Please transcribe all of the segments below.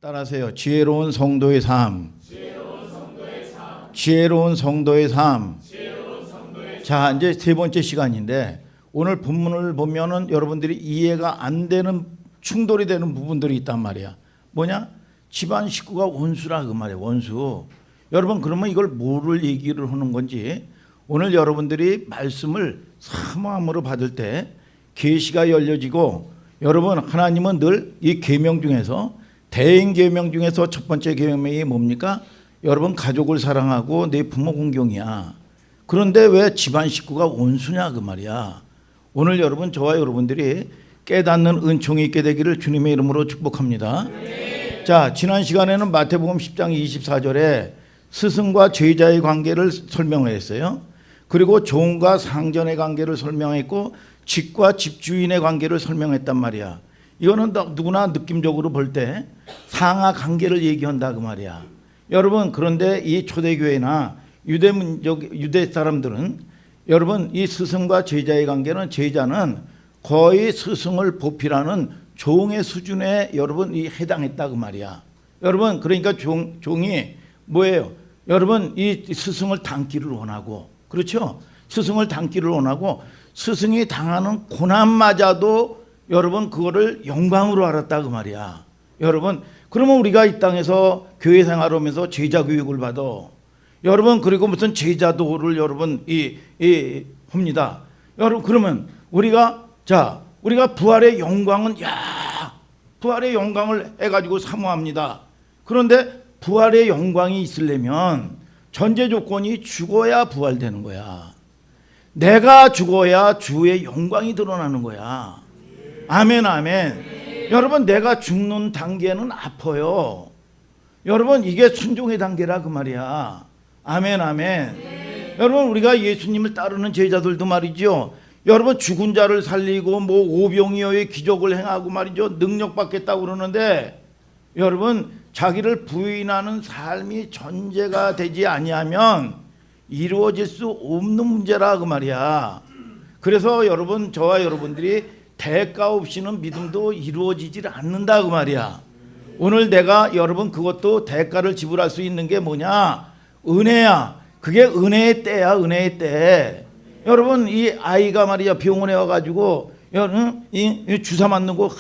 따라하세요. 지혜로운 성도의 삶. 지혜로운 성도의 삶. 자, 이제 세 번째 시간인데 오늘 본문을 보면은 여러분들이 이해가 안 되는 충돌이 되는 부분들이 있단 말이야. 뭐냐? 집안 식구가 원수라 그 말이야. 원수. 여러분 그러면 이걸 뭐를 얘기를 하는 건지 오늘 여러분들이 말씀을 사모함으로 받을 때 계시가 열려지고 여러분 하나님은 늘 이 계명 중에서 대인 계명 중에서 첫 번째 계명이 뭡니까? 여러분 가족을 사랑하고 내 부모 공경이야. 그런데 왜 집안 식구가 원수냐 그 말이야. 오늘 여러분 저와 여러분들이 깨닫는 은총이 있게 되기를 주님의 이름으로 축복합니다. 자, 지난 시간에는 마태복음 10장 24절에 스승과 제자의 관계를 설명했어요. 그리고 종과 상전의 관계를 설명했고 집과 집주인의 관계를 설명했단 말이야. 이거는 누구나 느낌적으로 볼 때 상하 관계를 얘기한다 그 말이야. 여러분 그런데 이 초대교회나 유대 사람들은 여러분 이 스승과 제자의 관계는 제자는 거의 스승을 보필하는 종의 수준에 여러분 이 해당했다 그 말이야. 여러분 그러니까 종이 뭐예요? 여러분 이 스승을 닮기를 원하고 그렇죠? 스승을 닮기를 원하고 스승이 당하는 고난마저도 여러분 그거를 영광으로 알았다 그 말이야. 여러분 그러면 우리가 이 땅에서 교회 생활하면서 제자 교육을 받아. 여러분 그리고 무슨 제자도를 여러분 합니다. 여러분 그러면 우리가 부활의 영광은 부활의 영광을 해가지고 사모합니다. 그런데 부활의 영광이 있으려면 전제 조건이 죽어야 부활되는 거야. 내가 죽어야 주의 영광이 드러나는 거야. 아멘 아멘. 여러분 내가 죽는 단계는 아파요. 여러분 이게 순종의 단계라 그 말이야. 아멘 아멘. 여러분 우리가 예수님을 따르는 제자들도 말이죠. 여러분 죽은 자를 살리고 뭐 오병이어의 기적을 행하고 말이죠. 능력 받겠다고 그러는데 여러분 자기를 부인하는 삶이 전제가 되지 아니하면 이루어질 수 없는 문제라 그 말이야. 그래서 여러분 저와 여러분들이 대가 없이는 믿음도 이루어지질 않는다 그 말이야. 오늘 내가 여러분 그것도 대가를 지불할 수 있는 게 뭐냐? 은혜야. 그게 은혜의 때야. 은혜의 때. 여러분 이 아이가 말이야 병원에 와가지고 이 주사 맞는 거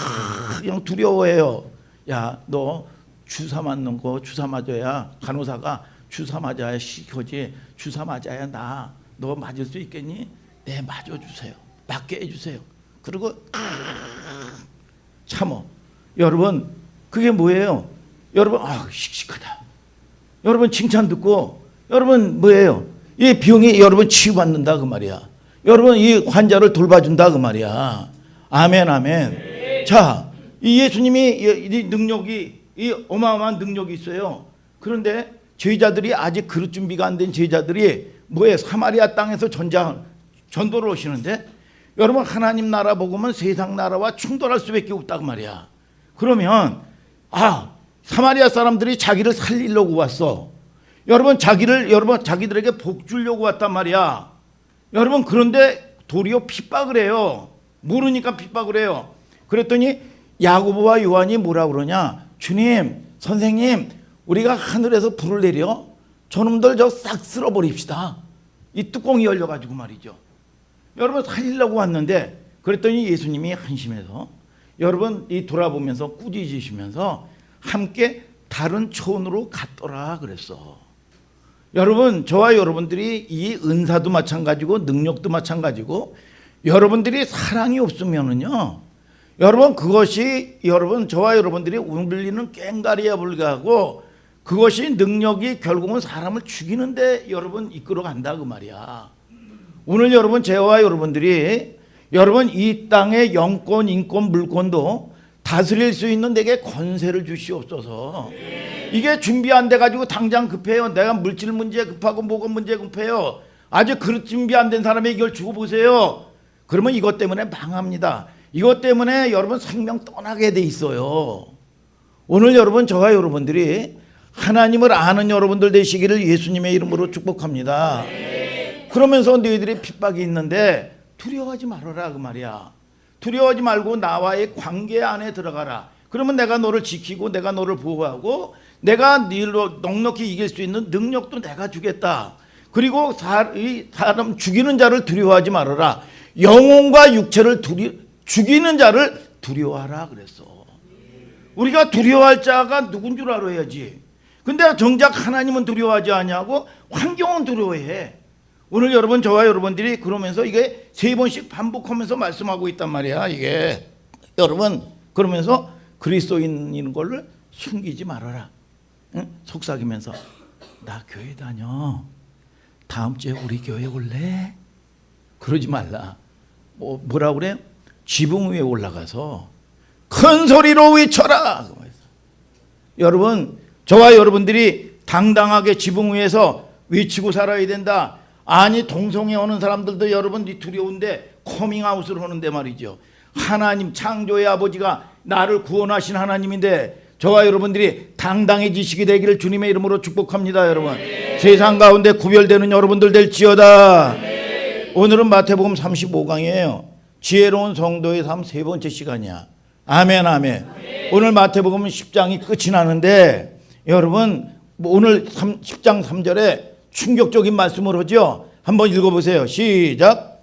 그냥 두려워해요. 야, 너 주사 맞는 거 주사 맞아야 간호사가 주사 맞아야 시켜지. 주사 맞아야 너 맞을 수 있겠니? 네, 맞아주세요. 맞게 해주세요. 그리고 참어. 여러분 그게 뭐예요? 여러분 씩씩하다. 여러분 칭찬 듣고 여러분 뭐예요? 이 병이 여러분 치유받는다 그 말이야. 여러분 이 환자를 돌봐준다 그 말이야. 아멘 아멘. 자, 이 예수님이 이 능력이 이 어마어마한 능력이 있어요. 그런데 제자들이 아직 그릇 준비가 안 된 제자들이 뭐예요? 사마리아 땅에서 전도를 오시는데 여러분 하나님 나라 복음은 세상 나라와 충돌할 수밖에 없다고 말이야. 그러면 사마리아 사람들이 자기를 살리려고 왔어. 여러분 자기들에게 복 주려고 왔단 말이야. 여러분 그런데 도리어 핍박을 해요. 모르니까 핍박을 해요. 그랬더니 야고보와 요한이 뭐라 그러냐? 주님, 선생님, 우리가 하늘에서 불을 내려 저놈들 싹 쓸어버립시다. 이 뚜껑이 열려가지고 말이죠. 여러분 살리려고 왔는데 그랬더니 예수님이 한심해서 여러분 이 돌아보면서 꾸짖으시면서 함께 다른 초원으로 갔더라 그랬어. 여러분 저와 여러분들이 이 은사도 마찬가지고 능력도 마찬가지고 여러분들이 사랑이 없으면은요 여러분 그것이 여러분 저와 여러분들이 울리는 꽹가리에 불과하고 그것이 능력이 결국은 사람을 죽이는데 여러분 이끌어 간다 그 말이야. 오늘 여러분 저와 여러분들이 여러분 이 땅의 영권 인권 물권도 다스릴 수 있는 내게 권세를 주시옵소서. 이게 준비 안 돼 가지고 당장 급해요. 내가 물질 문제 급하고 뭐가 문제 급해요. 아직 그릇 준비 안 된 사람에게 이걸 주고 보세요. 그러면 이것 때문에 망합니다. 이것 때문에 여러분 생명 떠나게 돼 있어요. 오늘 여러분 저와 여러분들이 하나님을 아는 여러분들 되시기를 예수님의 이름으로 축복합니다. 그러면서 너희들이 핍박이 있는데 두려워하지 말아라 그 말이야. 두려워하지 말고 나와의 관계 안에 들어가라. 그러면 내가 너를 지키고 내가 너를 보호하고 내가 너를 넉넉히 이길 수 있는 능력도 내가 주겠다. 그리고 사람 죽이는 자를 두려워하지 말아라. 영혼과 육체를 죽이는 자를 두려워하라 그랬어. 우리가 두려워할 자가 누군 줄 알아야지. 근데 정작 하나님은 두려워하지 않냐고 환경은 두려워해. 오늘 여러분 저와 여러분들이 그러면서 이게 3번씩 반복하면서 말씀하고 있단 말이야. 이게 여러분 그러면서 그리스도인인 걸 숨기지 말아라. 응? 속삭이면서 나 교회 다녀. 다음 주에 우리 교회 올래? 그러지 말라. 뭐라 그래? 지붕 위에 올라가서 큰 소리로 외쳐라. 여러분 저와 여러분들이 당당하게 지붕 위에서 외치고 살아야 된다. 아니 동성애 오는 사람들도 여러분 두려운데 커밍아웃을 하는데 말이죠. 하나님 창조의 아버지가 나를 구원하신 하나님인데 저와 여러분들이 당당해지시게 되기를 주님의 이름으로 축복합니다. 여러분 세상 가운데 구별되는 여러분들 될지어다. 오늘은 마태복음 35강이에요. 지혜로운 성도의 삶 3번째 시간이야. 아멘 아멘. 오늘 마태복음 10장이 끝이 나는데 여러분 오늘 10장 3절에 충격적인 말씀을 하죠. 한번 읽어보세요. 시작.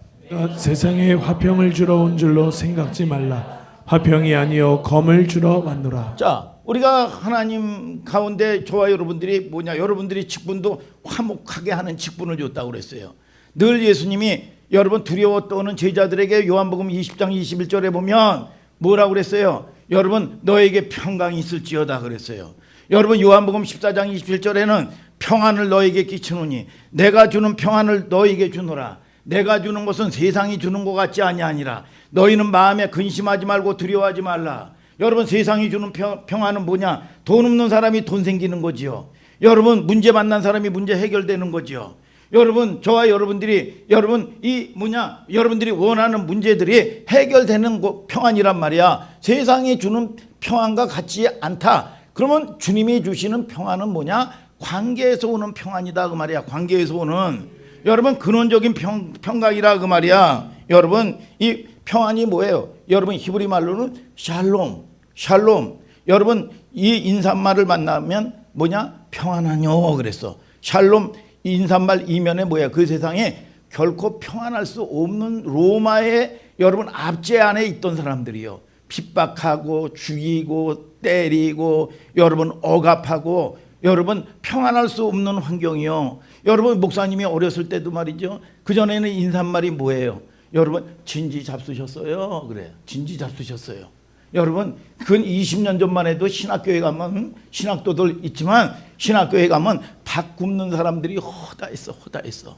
세상에 화평을 주러 온 줄로 생각지 말라. 화평이 아니요 검을 주러 왔노라. 자, 우리가 하나님 가운데 저와 여러분들이 여러분들이 직분도 화목하게 하는 직분을 줬다고 그랬어요. 늘 예수님이 여러분 두려워 떠는 제자들에게 요한복음 20장 21절에 보면 뭐라고 그랬어요? 여러분 너에게 평강이 있을지어다 그랬어요. 여러분 요한복음 14장 27절에는 평안을 너에게 끼치노니 내가 주는 평안을 너에게 주노라. 내가 주는 것은 세상이 주는 것 같지 아니하니라. 너희는 마음에 근심하지 말고 두려워하지 말라. 여러분 세상이 주는 평안은 뭐냐? 돈 없는 사람이 돈 생기는 거지요. 여러분 문제 만난 사람이 문제 해결되는 거지요. 여러분 저와 여러분들이 여러분들이 원하는 문제들이 해결되는 평안이란 말이야. 세상이 주는 평안과 같지 않다. 그러면 주님이 주시는 평안은 뭐냐? 관계에서 오는 평안이다 그 말이야. 관계에서 오는 여러분 근원적인 평강이라 그 말이야. 여러분 이 평안이 뭐예요? 여러분 히브리 말로는 샬롬. 여러분 이 인사말을 만나면 뭐냐? 평안하뇨 그랬어. 샬롬 인사말 이면에 뭐야? 그 세상에 결코 평안할 수 없는 로마의 여러분 압제 안에 있던 사람들이요. 핍박하고 죽이고 때리고 여러분 억압하고 여러분 평안할 수 없는 환경이요. 여러분 목사님이 어렸을 때도 말이죠. 그전에는 인사말이 뭐예요? 여러분 진지 잡수셨어요. 그래. 진지 잡수셨어요. 여러분 근 20년 전만 해도 신학교에 가면 신학도들 있지만 신학교에 가면 밥 굽는 사람들이 허다했어.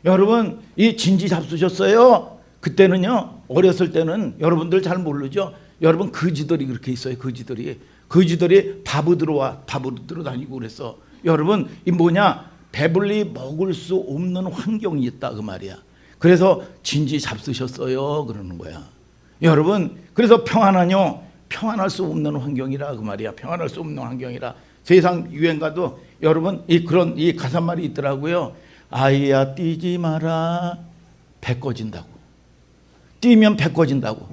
여러분 이 진지 잡수셨어요. 그때는요 어렸을 때는 여러분들 잘 모르죠. 여러분 거지들이 그렇게 있어요. 거지들이 밥으로 다니고 그랬어. 여러분 이 뭐냐? 배불리 먹을 수 없는 환경이 있다 그 말이야. 그래서 진지 잡수셨어요 그러는 거야. 여러분 그래서 평안하뇨? 평안할 수 없는 환경이라 그 말이야. 평안할 수 없는 환경이라. 세상 유행가도 여러분 이 가사말이 있더라고요. 아이야 뛰지 마라. 배 꺼진다고. 뛰면 배 꺼진다고.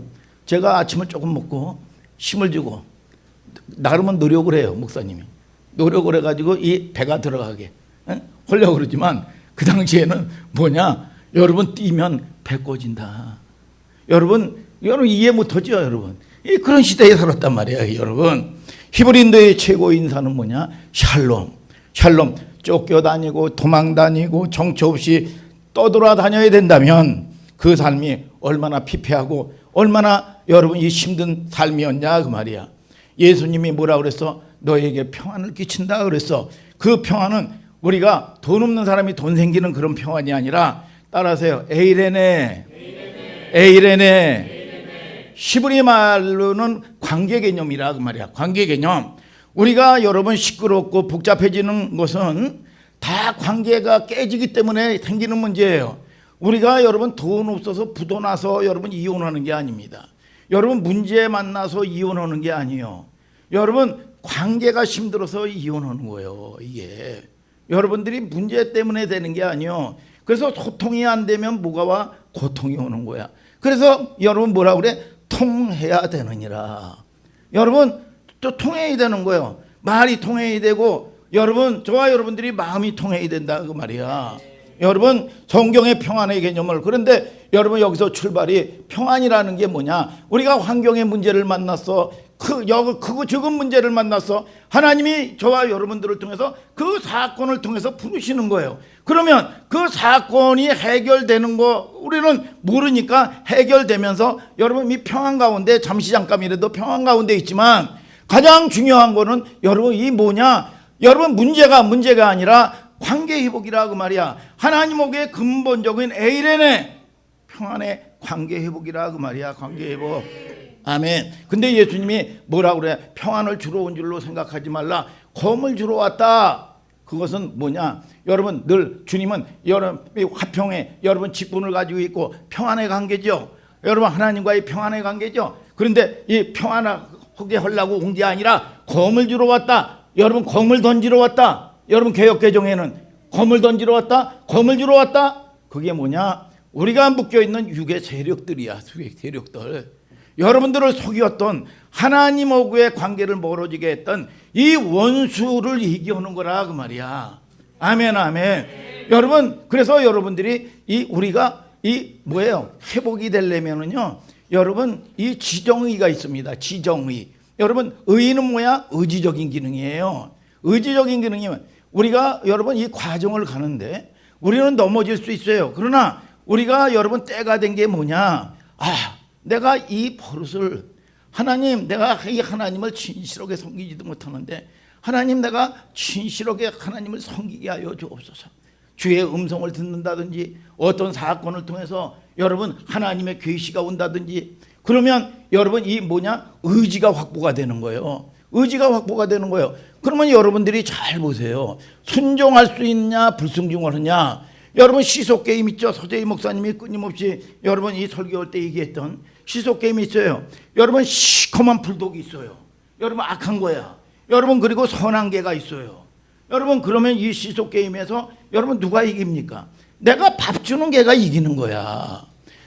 제가 아침을 조금 먹고 힘을 주고 나름은 노력을 해요. 목사님이 노력을 해가지고 이 배가 들어가게 하려고 그러지만 그 당시에는 뭐냐? 여러분 뛰면 배 꺼진다. 여러분 이해 못하죠. 여러분 그런 시대에 살았단 말이에요. 여러분 히브리인들의 최고 인사는 뭐냐? 샬롬. 쫓겨다니고 도망다니고 정처 없이 떠돌아다녀야 된다면 그 삶이 얼마나 피폐하고 얼마나 여러분 이 힘든 삶이었냐 그 말이야. 예수님이 뭐라 그랬어? 너에게 평안을 끼친다 그랬어. 그 평안은 우리가 돈 없는 사람이 돈 생기는 그런 평안이 아니라 따라하세요. 에이레네. 히브리 말로는 관계 개념이라 그 말이야. 관계 개념. 우리가 여러분 시끄럽고 복잡해지는 것은 다 관계가 깨지기 때문에 생기는 문제예요. 우리가 여러분 돈 없어서 부도나서 여러분 이혼하는 게 아닙니다. 여러분 문제 만나서 이혼하는 게 아니에요. 여러분 관계가 힘들어서 이혼하는 거예요. 이게 여러분들이 문제 때문에 되는 게 아니에요. 그래서 소통이 안 되면 뭐가 와? 고통이 오는 거야. 그래서 여러분 뭐라 그래? 통해야 되느니라. 여러분 또 통해야 되는 거예요. 말이 통해야 되고 여러분 저와 여러분들이 마음이 통해야 된다 그 말이야. 여러분 성경의 평안의 개념을 그런데 여러분 여기서 출발이 평안이라는 게 뭐냐? 우리가 환경의 문제를 만났어. 크고 적은 문제를 만났어. 하나님이 저와 여러분들을 통해서 그 사건을 통해서 부르시는 거예요. 그러면 그 사건이 해결되는 거 우리는 모르니까 해결되면서 여러분 이 평안 가운데 잠시 잠깐이라도 평안 가운데 있지만 가장 중요한 거는 여러분 이 뭐냐? 여러분 문제가 아니라 관계 회복이라 그 말이야. 하나님에게 근본적인 에이렌의 평안의 관계 회복이라 그 말이야. 관계 회복. 아멘. 근데 예수님이 뭐라고 그래? 평안을 주러 온 줄로 생각하지 말라. 검을 주러 왔다. 그것은 뭐냐? 여러분 늘 주님은 여러분 화평에 여러분 직분을 가지고 있고 평안의 관계죠. 여러분 하나님과의 평안의 관계죠. 그런데 이 평안하게 하려고 온 게 아니라 검을 주러 왔다. 여러분 검을 던지러 왔다. 여러분 개역개정에는 검을 던지러 왔다. 검을 주러 왔다. 그게 뭐냐? 우리가 묶여있는 육의 세력들이야. 육의 세력들. 여러분들을 속였던 하나님하고의 관계를 멀어지게 했던 이 원수를 이겨오는 거라 그 말이야. 아멘 아멘. 여러분 그래서 여러분들이 우리가 뭐예요? 회복이 되려면은요. 여러분 이 지정의가 있습니다. 지정의. 여러분 의는 뭐야? 의지적인 기능이에요. 의지적인 기능이면 우리가 여러분 이 과정을 가는데 우리는 넘어질 수 있어요. 그러나 우리가 여러분 때가 된 게 뭐냐? 내가 이 버릇을 하나님 내가 이 하나님을 진실하게 섬기지도 못하는데 하나님 내가 진실하게 하나님을 섬기게 하여 주옵소서. 주의 음성을 듣는다든지 어떤 사건을 통해서 여러분 하나님의 계시가 온다든지 그러면 여러분 이 뭐냐? 의지가 확보가 되는 거예요. 의지가 확보가 되는 거예요. 그러면 여러분들이 잘 보세요. 순종할 수 있냐 불순종을 하냐. 여러분 시속게임 있죠. 서재희 목사님이 끊임없이 여러분 이 설교할 때 얘기했던 시속게임이 있어요. 여러분 시커먼 불독이 있어요. 여러분 악한 거야. 여러분 그리고 선한 개가 있어요. 여러분 그러면 이 시속게임에서 여러분 누가 이깁니까? 내가 밥 주는 개가 이기는 거야.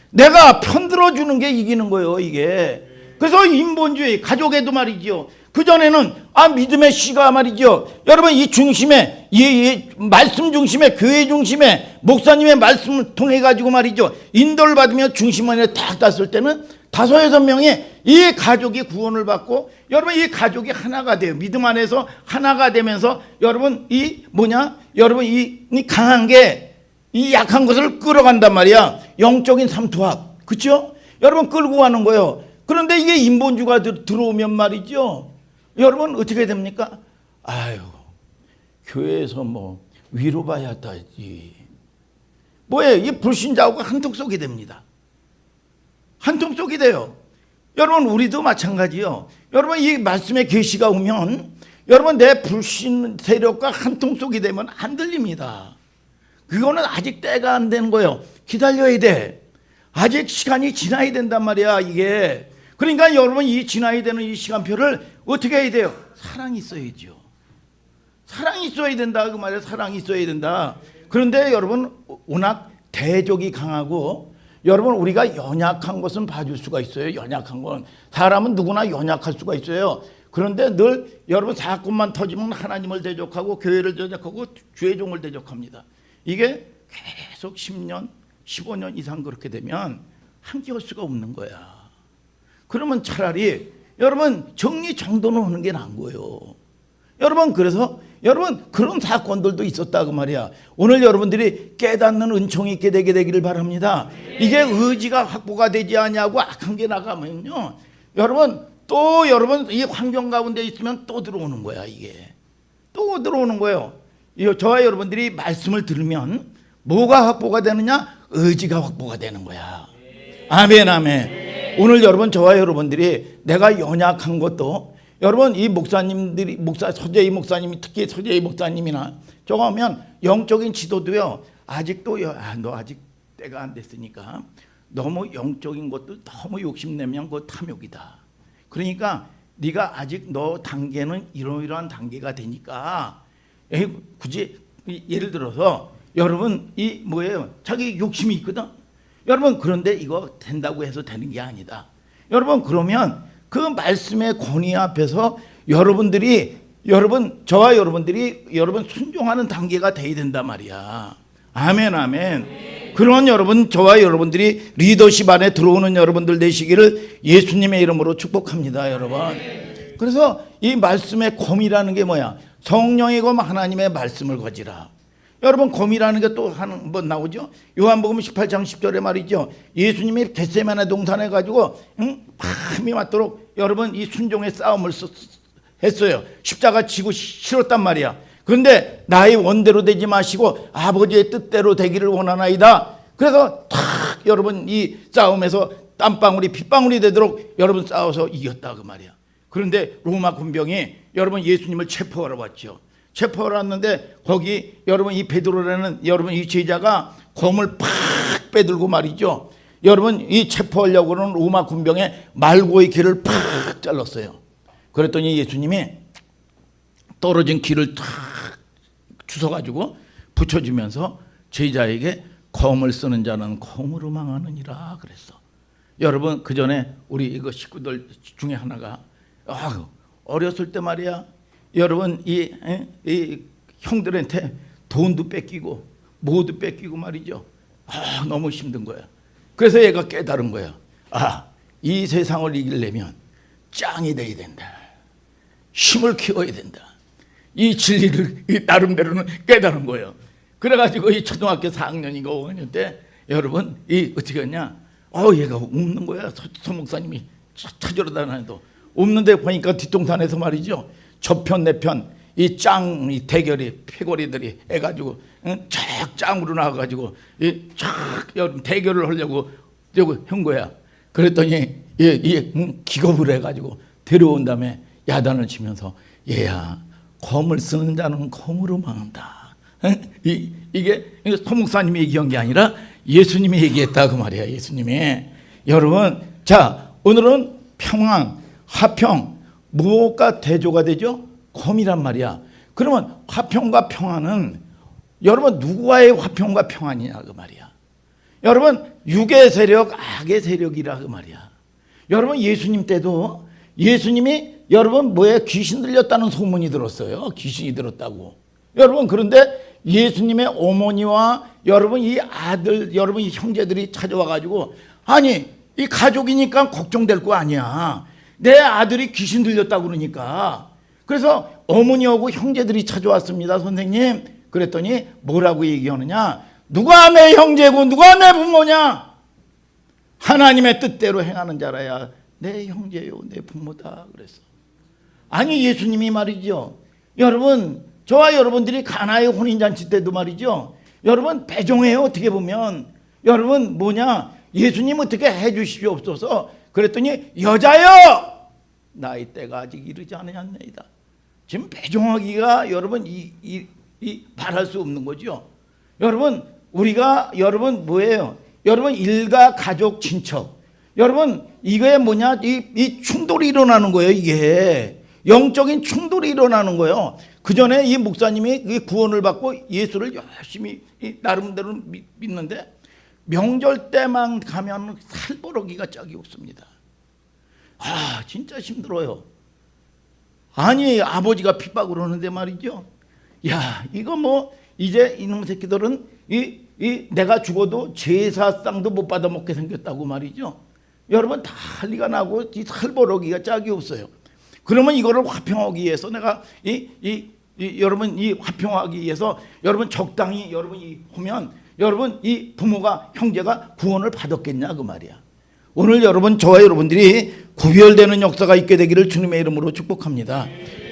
내가 편들어 주는 게 이기는 거예요 이게. 그래서 인본주의 가족에도 말이죠. 그전에는 믿음의 씨가 말이죠. 여러분 이 중심에 이 말씀 중심에 교회 중심에 목사님의 말씀을 통해 가지고 말이죠. 인도를 받으며 중심 안에 딱 땄을 때는 5-6명이 이 가족이 구원을 받고 여러분 이 가족이 하나가 돼요. 믿음 안에서 하나가 되면서 여러분 이 뭐냐? 여러분 이 강한 게 이 약한 것을 끌어간단 말이야. 영적인 삼투압. 그렇죠? 여러분 끌고 가는 거예요. 그런데 이게 인본주의가 들어오면 말이죠. 여러분 어떻게 됩니까? 교회에서 뭐 위로받았다지. 뭐예요? 이 불신자하고 한통 속이 됩니다. 한통 속이 돼요. 여러분 우리도 마찬가지요. 여러분 이 말씀의 계시가 오면 여러분 내 불신 세력과 한통 속이 되면 안 들립니다. 그거는 아직 때가 안 되는 거예요. 기다려야 돼. 아직 시간이 지나야 된단 말이야 이게. 그러니까 여러분 이 지나야 되는 이 시간표를 어떻게 해야 돼요? 사랑이 있어야죠. 사랑이 있어야 된다 그 말이에요. 사랑이 있어야 된다. 그런데 여러분 워낙 대적이 강하고 여러분 우리가 연약한 것은 봐줄 수가 있어요. 연약한 건 사람은 누구나 연약할 수가 있어요. 그런데 늘 여러분 사건만 터지면 하나님을 대적하고 교회를 대적하고 주의 종을 대적합니다. 이게 계속 10년 15년 이상 그렇게 되면 함께 할 수가 없는 거야. 그러면 차라리 여러분 정리정돈을 하는 게 나은 거예요. 여러분 그래서 여러분 그런 사건들도 있었다 그 말이야. 오늘 여러분들이 깨닫는 은총이 있게 되게 되기를 바랍니다. 이게 의지가 확보가 되지 않냐고 악한 게 나가면요. 여러분 또 여러분 이 환경 가운데 있으면 또 들어오는 거야 이게. 또 들어오는 거예요. 저와 여러분들이 말씀을 들으면 뭐가 확보가 되느냐? 의지가 확보가 되는 거야. 아멘 아멘. 오늘 여러분 저와 여러분들이 내가 연약한 것도 여러분 이 목사님들이 서재희 목사님이 특히 서재희 목사님이나 저거 하면 영적인 지도도요. 아직도 너 아직 때가 안 됐으니까 너무 영적인 것도 너무 욕심내면 그거 탐욕이다. 그러니까 네가 아직 너 단계는 이러이러한 단계가 되니까 굳이 예를 들어서 여러분 이 뭐예요? 자기 욕심이 있거든. 여러분 그런데 이거 된다고 해서 되는 게 아니다. 여러분 그러면 그 말씀의 권위 앞에서 저와 여러분들이 순종하는 단계가 돼야 된단 말이야. 아멘, 아멘. 그런 저와 여러분들이 리더십 안에 들어오는 여러분들 되시기를 예수님의 이름으로 축복합니다, 여러분. 그래서 이 말씀의 검이라는 게 뭐야? 성령의 검, 하나님의 말씀을 거지라. 여러분, 검이라는 게 또 한 번 나오죠. 요한복음 18장 10절에 말이죠. 예수님이 겟세마네 동산에 가지고 밤이 맞도록 여러분 이 순종의 싸움을 했어요. 십자가 지고 싫었단 말이야. 그런데 나의 원대로 되지 마시고 아버지의 뜻대로 되기를 원하나이다. 그래서 탁 여러분 이 싸움에서 땀방울이 핏방울이 되도록 여러분 싸워서 이겼다 그 말이야. 그런데 로마 군병이 여러분 예수님을 체포하러 왔죠. 체포하러 왔는데 거기 여러분 이 베드로라는 여러분 이 제자가 검을 팍 빼들고 말이죠. 여러분 이 체포하려고 하는 로마 군병의 말고의 길을 팍 잘랐어요. 그랬더니 예수님이 떨어진 길을 탁 주워가지고 붙여주면서 제자에게 검을 쓰는 자는 검으로 망하느니라 그랬어. 여러분 그 전에 우리 이거 식구들 중에 하나가 어렸을 때 말이야. 여러분 이 형들한테 돈도 뺏기고 뭐도 뺏기고 말이죠. 너무 힘든 거야. 그래서 얘가 깨달은 거야. 이 세상을 이기려면 짱이 돼야 된다. 힘을 키워야 된다. 이 진리를 나름대로는 깨달은 거예요. 그래가지고 이 초등학교 4학년인가 5학년 때 여러분 이 어떻게 했냐? 얘가 웃는 거야. 서 목사님이 찾으러 다니도 없는데 보니까 뒷동산에서 말이죠. 저편 내편 이 짱 이 대결이 패거리들이 해가지고 쫙 짱으로 나와가지고 이쫙 대결을 하려고 한 거야. 그랬더니 기겁을 해가지고 데려온 다음에 야단을 치면서 얘야 검을 쓰는 자는 검으로 망한다. 이게 서 목사님이 얘기한 게 아니라 예수님이 얘기했다 그 말이야. 예수님이. 여러분 자 오늘은 평안 화평 무엇과 대조가 되죠? 검이란 말이야. 그러면 화평과 평안은 여러분 누구와의 화평과 평안이냐 그 말이야. 여러분 육의 세력 악의 세력이라 그 말이야. 여러분 예수님 때도 예수님이 여러분 귀신 들렸다는 소문이 들었어요. 귀신이 들었다고. 여러분 그런데 예수님의 어머니와 여러분 이 아들 여러분 이 형제들이 찾아와 가지고 아니 이 가족이니까 걱정될 거 아니야. 내 아들이 귀신 들렸다고 그러니까. 그래서 어머니하고 형제들이 찾아왔습니다. 선생님. 그랬더니 뭐라고 얘기하느냐. 누가 내 형제고 누가 내 부모냐. 하나님의 뜻대로 행하는 자라야 내 형제요 내 부모다 그랬어. 아니 예수님이 말이죠. 여러분 저와 여러분들이 가나의 혼인잔치 때도 말이죠. 여러분 배종해요. 어떻게 보면 여러분 예수님 어떻게 해주시옵소서. 그랬더니 여자여 나의 때가 아직 이르지 않았나이다. 지금 배종하기가 여러분 바랄 수 없는 거죠. 여러분 우리가 여러분 뭐예요? 여러분 일가 가족 친척 여러분 이거에 이 충돌이 일어나는 거예요. 이게 영적인 충돌이 일어나는 거예요. 그 전에 이 목사님이 구원을 받고 예수를 열심히 나름대로 믿는데 명절 때만 가면 살벌어기가 짝이 없습니다. 진짜 힘들어요. 아니 아버지가 핍박을 하는데 말이죠. 야 이거 이제 이놈 새끼들은 내가 죽어도 제사상도 못 받아 먹게 생겼다고 말이죠. 여러분 다 한리가 나고 이 살벌어기가 짝이 없어요. 그러면 이거를 화평하기 위해서 내가 여러분 이 화평하기 위해서 여러분 적당히 여러분 하면 여러분 이 부모가 형제가 구원을 받았겠냐 그 말이야. 오늘 여러분 저와 여러분들이 구별되는 역사가 있게 되기를 주님의 이름으로 축복합니다.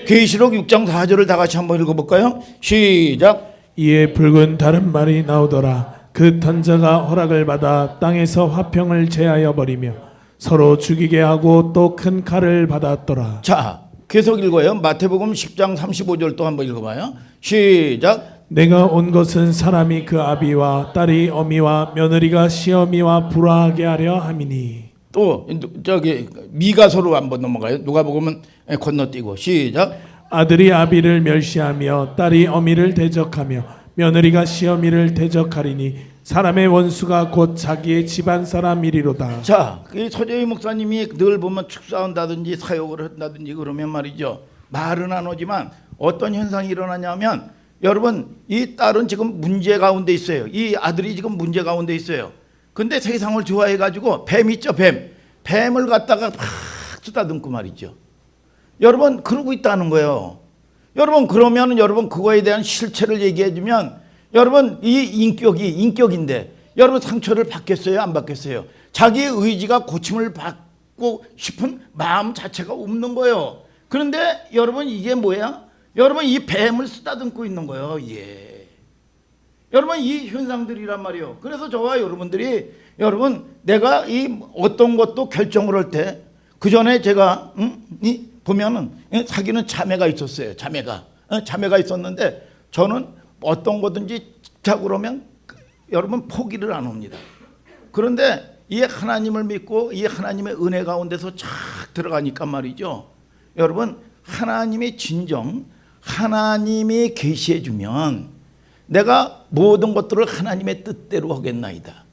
계시록 6장 4절을 다 같이 한번 읽어볼까요? 시작. 이에 붉은 다른 말이 나오더라. 그 던자가 허락을 받아 땅에서 화평을 제하여 버리며 서로 죽이게 하고 또 큰 칼을 받았더라. 자 계속 읽어요. 마태복음 10장 35절 또 한번 읽어봐요. 시작. 내가 온 것은 사람이 그 아비와 딸이 어미와 며느리가 시어미와 불화하게 하려 함이니. 또 저기 미가서로 한번 넘어가요. 누가복음은 건너뛰고 시작. 아들이 아비를 멸시하며 딸이 어미를 대적하며 며느리가 시어미를 대적하리니 사람의 원수가 곧 자기의 집안 사람이리로다. 자, 그 서재희 목사님이 늘 보면 축사한다든지 사역을 한다든지 그러면 말이죠. 말은 안 오지만 어떤 현상이 일어나냐면 여러분 이 딸은 지금 문제 가운데 있어요. 이 아들이 지금 문제 가운데 있어요. 근데 세상을 좋아해 가지고 뱀 있죠, 뱀을 갖다가 막 쓰다듬고 말이죠. 여러분 그러고 있다는 거예요. 여러분 그러면 여러분 그거에 대한 실체를 얘기해 주면 여러분 이 인격인데 여러분 상처를 받겠어요, 안 받겠어요? 자기의 의지가 고침을 받고 싶은 마음 자체가 없는 거예요. 그런데 여러분 이게 뭐야? 여러분 이 뱀을 쓰다듬고 있는 거예요. 예. 여러분 이 현상들이란 말이에요. 그래서 저와 여러분들이 여러분 내가 이 어떤 것도 결정을 할 때 그 전에 제가 보면은 사귀는 자매가 있었어요. 자매가 있었는데 저는 어떤 거든지 자 그러면 여러분 포기를 안 합니다. 그런데 이 하나님을 믿고 이 하나님의 은혜 가운데서 착 들어가니까 말이죠. 여러분 하나님의 진정 하나님이 계시해 주면 내가 모든 것들을 하나님의 뜻대로 하겠나이다.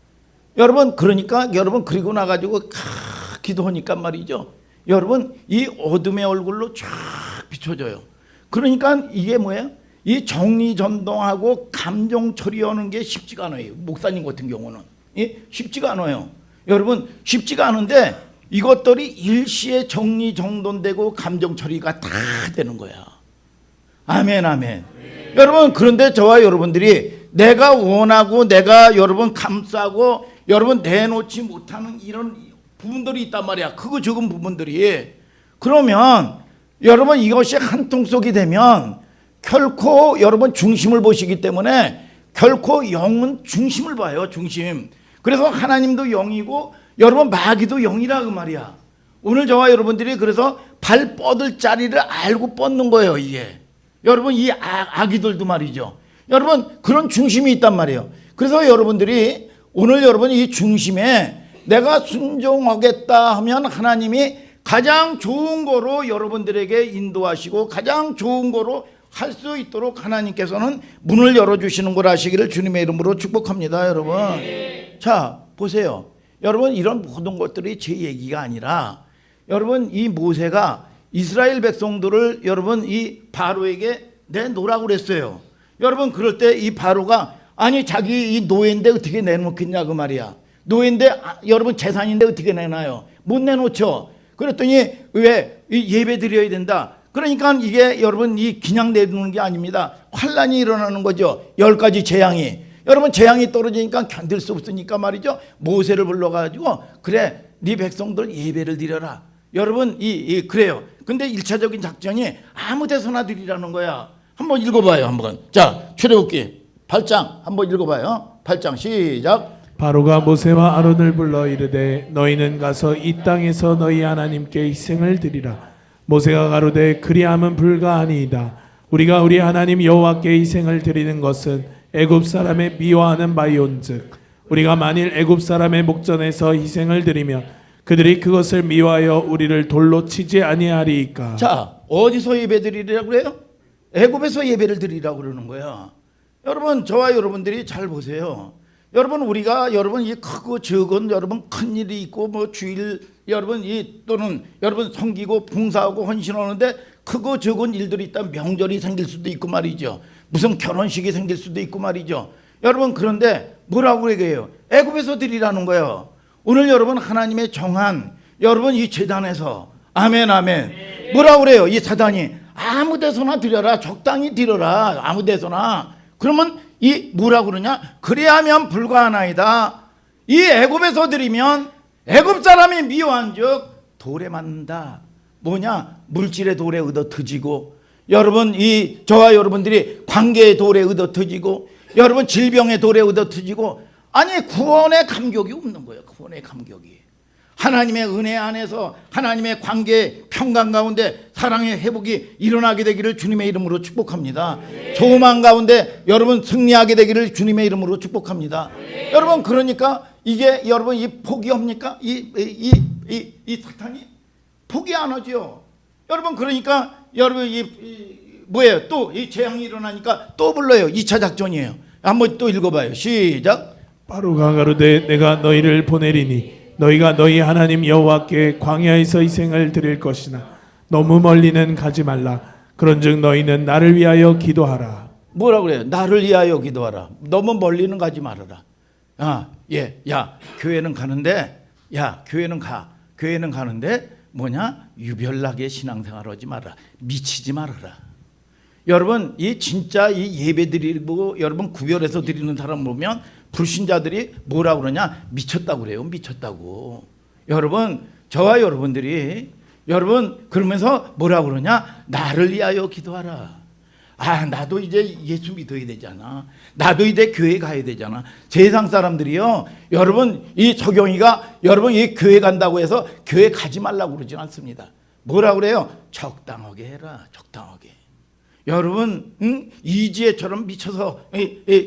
여러분 그러니까 여러분 그리고 나가지고 기도하니까 말이죠. 여러분 이 어둠의 얼굴로 쫙 비춰져요. 그러니까 이게 뭐예요? 이 정리전동하고 감정 처리하는 게 쉽지가 않아요. 목사님 같은 경우는 쉽지가 않아요. 여러분 쉽지가 않은데 이것들이 일시에 정리정돈되고 감정 처리가 다 되는 거야. 아멘 아멘. 여러분 그런데 저와 여러분들이 내가 원하고 내가 여러분 감싸고 여러분 내놓지 못하는 이런 부분들이 있단 말이야. 크고 적은 부분들이. 그러면 여러분 이것이 한 통속이 되면 결코 여러분 중심을 보시기 때문에 결코 영은 중심을 봐요. 중심. 그래서 하나님도 영이고 여러분 마귀도 영이라 그 말이야. 오늘 저와 여러분들이 그래서 발 뻗을 자리를 알고 뻗는 거예요. 이게 여러분 이 아기들도 말이죠. 여러분 그런 중심이 있단 말이에요. 그래서 여러분들이 오늘 여러분 이 중심에 내가 순종하겠다 하면 하나님이 가장 좋은 거로 여러분들에게 인도하시고 가장 좋은 거로 할 수 있도록 하나님께서는 문을 열어주시는 걸 아시기를 주님의 이름으로 축복합니다. 여러분 자 보세요. 여러분 이런 모든 것들이 제 얘기가 아니라 여러분 이 모세가 이스라엘 백성들을 여러분 이 바로에게 내놓으라고 그랬어요. 여러분 그럴 때 이 바로가 아니 자기 이 노예인데 어떻게 내놓겠냐 그 말이야. 노예인데 여러분 재산인데 어떻게 내놔요? 못 내놓죠. 그랬더니 왜 예배 드려야 된다. 그러니까 이게 여러분 이 그냥 내놓는 게 아닙니다. 환란이 일어나는 거죠. 10가지 재앙이. 여러분 재앙이 떨어지니까 견딜 수 없으니까 말이죠. 모세를 불러가지고 그래 네 백성들 예배를 드려라. 여러분 그래요. 근데 1차적인 작전이 아무 데서나 드리라는 거야. 한번 읽어봐요. 한번. 자 출애굽기 8장 한번 읽어봐요. 8장 시작. 바로가 모세와 아론을 불러 이르되 너희는 가서 이 땅에서 너희 하나님께 희생을 드리라. 모세가 가로되 그리함은 불가하니이다. 우리가 우리 하나님 여호와께 희생을 드리는 것은 애굽 사람의 미워하는 바이온즉 우리가 만일 애굽 사람의 목전에서 희생을 드리면 그들이 그것을 미워하여 우리를 돌로 치지 아니하리이까. 자 어디서 예배 드리라고 그래요? 애굽에서 예배를 드리라고 그러는 거야. 여러분 저와 여러분들이 잘 보세요. 여러분 우리가 여러분 이 크고 적은 여러분 큰 일이 있고 뭐 주일 여러분 또는 여러분 섬기고 봉사하고 헌신하는데 크고 적은 일들이 있다. 명절이 생길 수도 있고 말이죠. 무슨 결혼식이 생길 수도 있고 말이죠. 여러분 그런데 뭐라고 얘기해요? 애굽에서 드리라는 거예요. 오늘 여러분 하나님의 정한 여러분 이 제단에서 아멘 아멘. 뭐라고 그래요? 이 사단이 아무 데서나 드려라. 적당히 드려라. 아무 데서나. 그러면 이 뭐라고 그러냐? 그래야면 불가하나이다. 이 애굽에서 드리면 애굽 사람이 미워한즉 돌에 맞는다. 뭐냐? 물질의 돌에 얻어 터지고 여러분 저와 여러분들이 관계의 돌에 얻어 터지고 여러분 질병의 돌에 얻어 터지고 아니 구원의 감격이 없는 거예요. 구원의 감격이. 하나님의 은혜 안에서 하나님의 관계 평강 가운데 사랑의 회복이 일어나게 되기를 주님의 이름으로 축복합니다. 소망 가운데 여러분 승리하게 되기를 주님의 이름으로 축복합니다. 여러분 그러니까 이게 여러분 이 포기합니까? 이 사탄이 포기 안 하죠. 여러분 그러니까 여러분 뭐예요? 또 이 재앙이 일어나니까 또 불러요. 2차 작전이에요. 한번 또 읽어봐요. 시작. 바로가 가로되 내가 너희를 보내리니 너희가 너희 하나님 여호와께 광야에서 희생을 드릴 것이나 너무 멀리는 가지 말라. 그런즉 너희는 나를 위하여 기도하라. 뭐라 그래요? 나를 위하여 기도하라. 너무 멀리는 가지 말아라. 교회는 가는데, 교회는 가. 교회는 가는데 뭐냐? 유별나게 신앙생활 하지 말아라. 미치지 말아라. 여러분, 이 진짜 이 예배 드리고 여러분 구별해서 드리는 사람 보면 불신자들이 뭐라 그러냐? 미쳤다고 그래요. 미쳤다고. 여러분, 저와 여러분들이 여러분 그러면서 뭐라 그러냐? 나를 위하여 기도하라. 나도 이제 예수 믿어야 되잖아. 나도 이제 교회 가야 되잖아. 세상 사람들이요, 여러분 이 서경이가 여러분 이 교회 간다고 해서 교회 가지 말라고 그러진 않습니다. 뭐라 그래요? 적당하게 해라. 적당하게. 여러분 이지혜처럼 미쳐서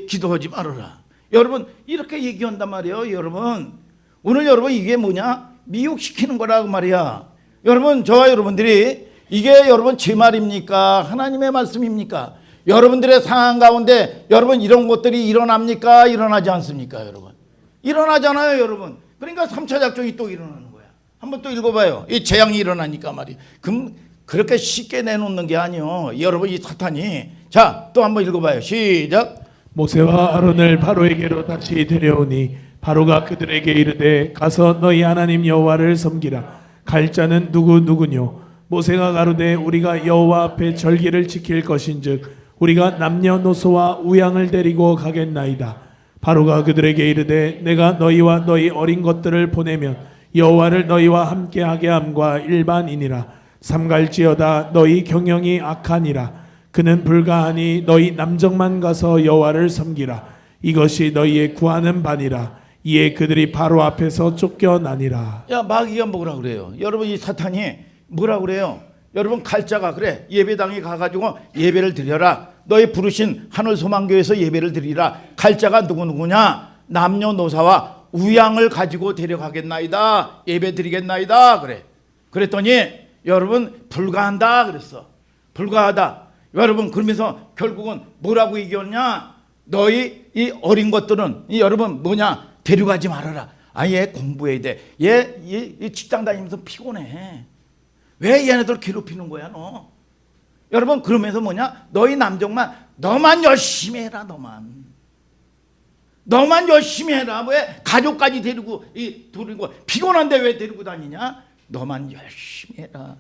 기도하지 말아라. 여러분 이렇게 얘기한단 말이에요. 여러분 오늘 여러분 이게 뭐냐? 미혹시키는 거라고 말이야. 여러분 저와 여러분들이 이게 여러분 제 말입니까? 하나님의 말씀입니까? 여러분들의 상황 가운데 여러분 이런 것들이 일어납니까? 일어나지 않습니까? 여러분 일어나잖아요. 여러분 그러니까 3차 작전이 또 일어나는 거야. 한번 또 읽어봐요. 이 재앙이 일어나니까 말이에요. 그럼 그렇게 쉽게 내놓는 게 아니요. 여러분 이 사탄이 자 또 한번 읽어봐요. 시작. 모세와 아론을 바로에게로 다시 데려오니 바로가 그들에게 이르되 가서 너희 하나님 여호와를 섬기라. 갈 자는 누구뇨? 모세가 가로되 우리가 여호와 앞에 절기를 지킬 것인즉 우리가 남녀노소와 우양을 데리고 가겠나이다. 바로가 그들에게 이르되 내가 너희와 너희 어린 것들을 보내면 여호와를 너희와 함께하게 함과 일반이니라. 삼갈지어다 너희 경영이 악하니라. 그는 불가하니 너희 남정만 가서 여호와를 섬기라. 이것이 너희의 구하는 바니라. 이에 그들이 바로 앞에서 쫓겨나니라. 마귀가 뭐라 그래요? 여러분 이 사탄이 뭐라 그래요? 여러분 갈자가 그래 예배당에 가가지고 예배를 드려라. 너희 부르신 하늘소망교회에서 예배를 드리라. 갈자가 누구냐? 남녀노사와 우양을 가지고 데려가겠나이다. 예배 드리겠나이다. 그래. 그랬더니 여러분 불가한다 그랬어. 불가하다. 여러분 그러면서 결국은 뭐라고 얘기했냐? 너희 이 어린 것들은 이 여러분 뭐냐? 데려가지 말아라. 얘 공부해야 돼. 얘 직장 다니면서 피곤해. 왜 얘네들 괴롭히는 거야 너? 여러분 그러면서 뭐냐? 너희 남정만 너만 열심히 해라. 너만 열심히 해라. 왜 가족까지 데리고 피곤한데 왜 데리고 다니냐? 너만 열심히 해라.